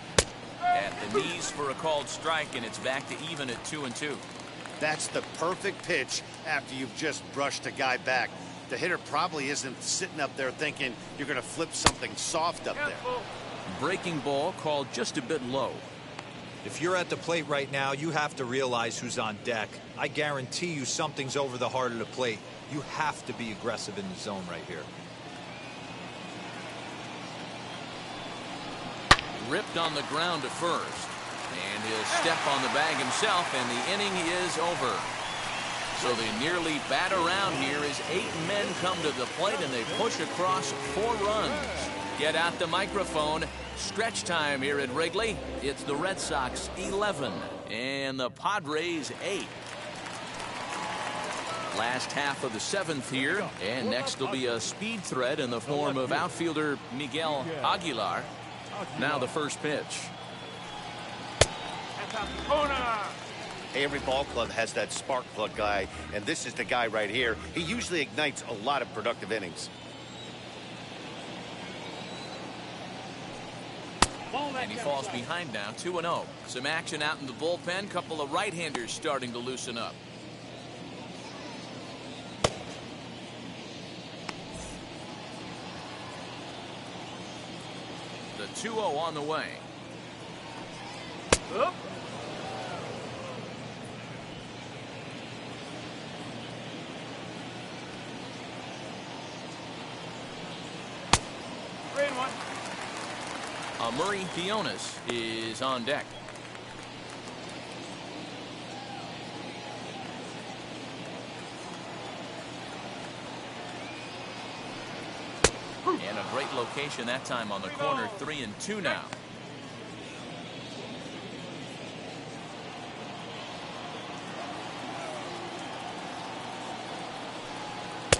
At the knees for a called strike, and it's back to even at 2-2. That's the perfect pitch after you've just brushed a guy back. The hitter probably isn't sitting up there thinking you're going to flip something soft up there. Breaking ball called just a bit low. If you're at the plate right now, you have to realize who's on deck. I guarantee you something's over the heart of the plate. You have to be aggressive in the zone right here. Ripped on the ground to first. And he'll step on the bag himself, and the inning is over. So they nearly bat around here as 8 men come to the plate, and they push across 4 runs. Get out the microphone. Stretch time here at Wrigley. It's the Red Sox 11 and the Padres 8. Last half of the 7th here, and next will be a speed threat in the form of outfielder Miguel Aguilar. Now the first pitch. Every ball club has that spark plug guy, and this is the guy right here. He usually ignites a lot of productive innings. And he falls behind now, 2-0. Some action out in the bullpen. Couple of right-handers starting to loosen up. The 2-0 on the way. Up. Murray Dionis is on deck. And a great location that time on the corner. 3-2 now.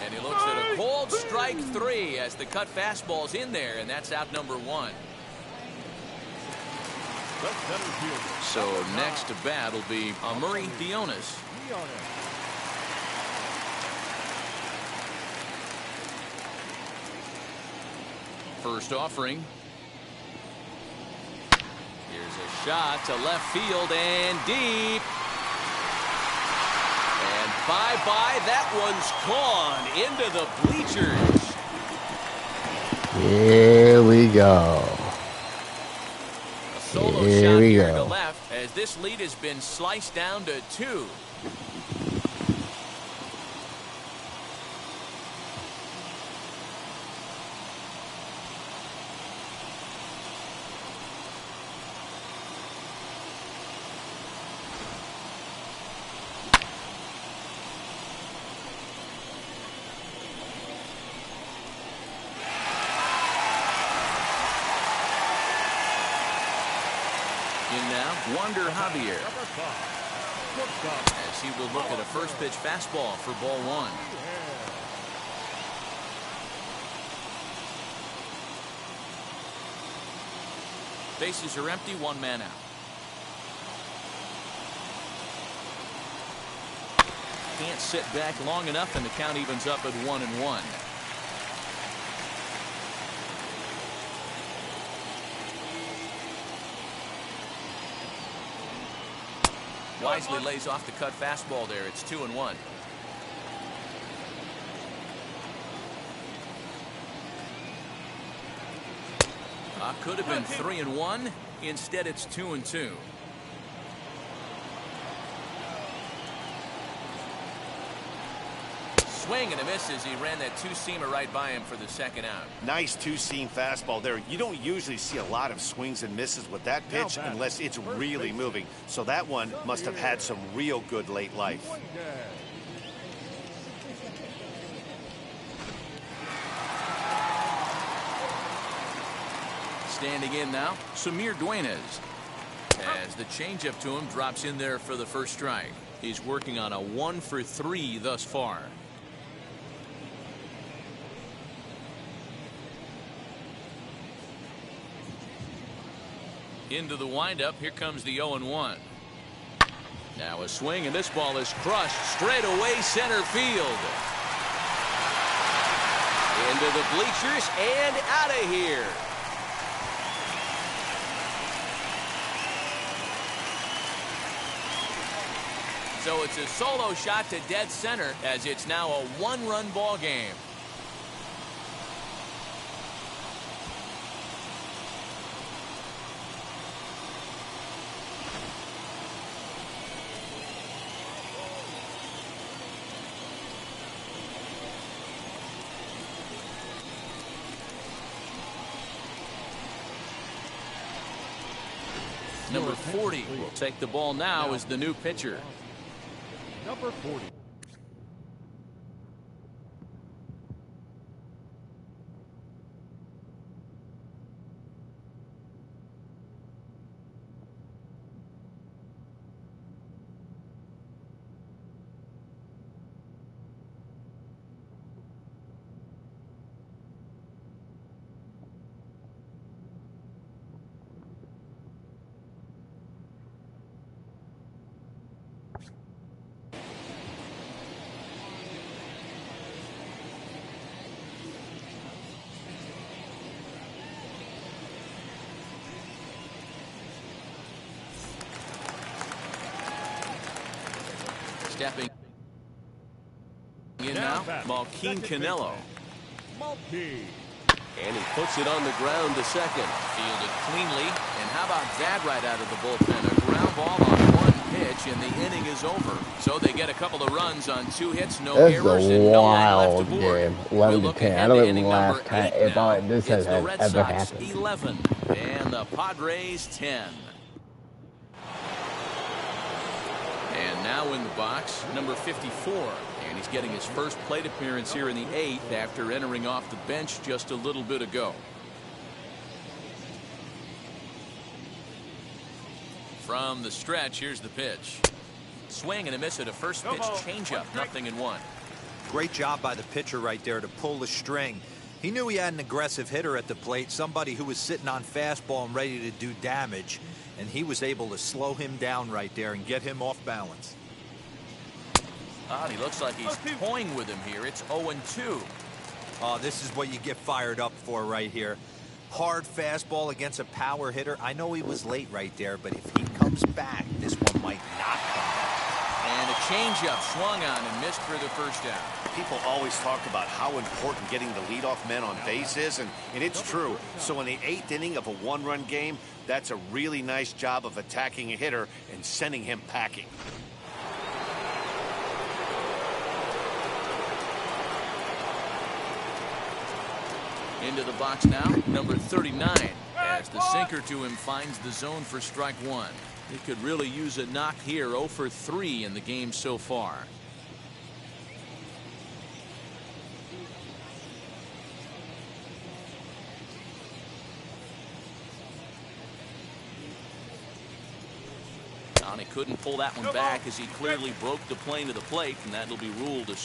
And he looks at a cold strike 3 as the cut fastball's in there, and that's out number 1. So next to bat will be Murray Dionis. First offering. Here's a shot to left field and deep. And bye-bye. That one's gone into the bleachers. Here we go. Solo shot here to left as this lead has been sliced down to 2. Wander Javier as he will look at a first pitch fastball for ball 1. Bases are empty, 1 man out. Can't sit back long enough, and the count evens up at 1-1. Wisely lays off the cut fastball there. It's 2-1. Could have been 3-1. Instead, it's 2-2. Swing and a miss as he ran that 2-seamer right by him for the second out. Nice 2-seam fastball there. You don't usually see a lot of swings and misses with that pitch unless it's really moving. So that one must have had some real good late life. Standing in now, Samir Duenas. As the changeup to him drops in there for the first strike. He's working on a 1-for-3 thus far. Into the windup. Here comes the 0-1. Now a swing, and this ball is crushed straight away center field. Into the bleachers and out of here. So it's a solo shot to dead center as it's now a 1-run ball game. Number 40 will take the ball now as the new pitcher. Number 40. Stepping in now, Malkin Canelo. And he puts it on the ground to second. Fielded cleanly. And how about that right out of the bullpen? A ground ball on one pitch, and the inning is over. So they get a couple of runs on 2 hits, no errors, and no one left to board. Wild game. 11-10. I don't remember the last time this has the Red ever Sox happened. 11 and the Padres 10. And now in the box, number 54. And he's getting his first plate appearance here in the 8th after entering off the bench just a little bit ago. From the stretch, here's the pitch. Swing and a miss at a first pitch changeup, 0-1. Great job by the pitcher right there to pull the string. He knew he had an aggressive hitter at the plate, somebody who was sitting on fastball and ready to do damage. And he was able to slow him down right there and get him off balance. And he looks like he's toying with him here. It's 0-2. Oh, this is what you get fired up for right here. Hard fastball against a power hitter. I know he was late right there, but if he comes back, this one might not come back. And a changeup swung on and missed for the first down. People always talk about how important getting the leadoff man on base is, and it's true. So in the 8th inning of a one-run game, that's a really nice job of attacking a hitter and sending him packing. Into the box now, number 39. As the sinker to him finds the zone for strike 1. He could really use a knock here. 0 for 3 in the game so far. He couldn't pull that one back as he clearly broke the plane to the plate, and that'll be ruled a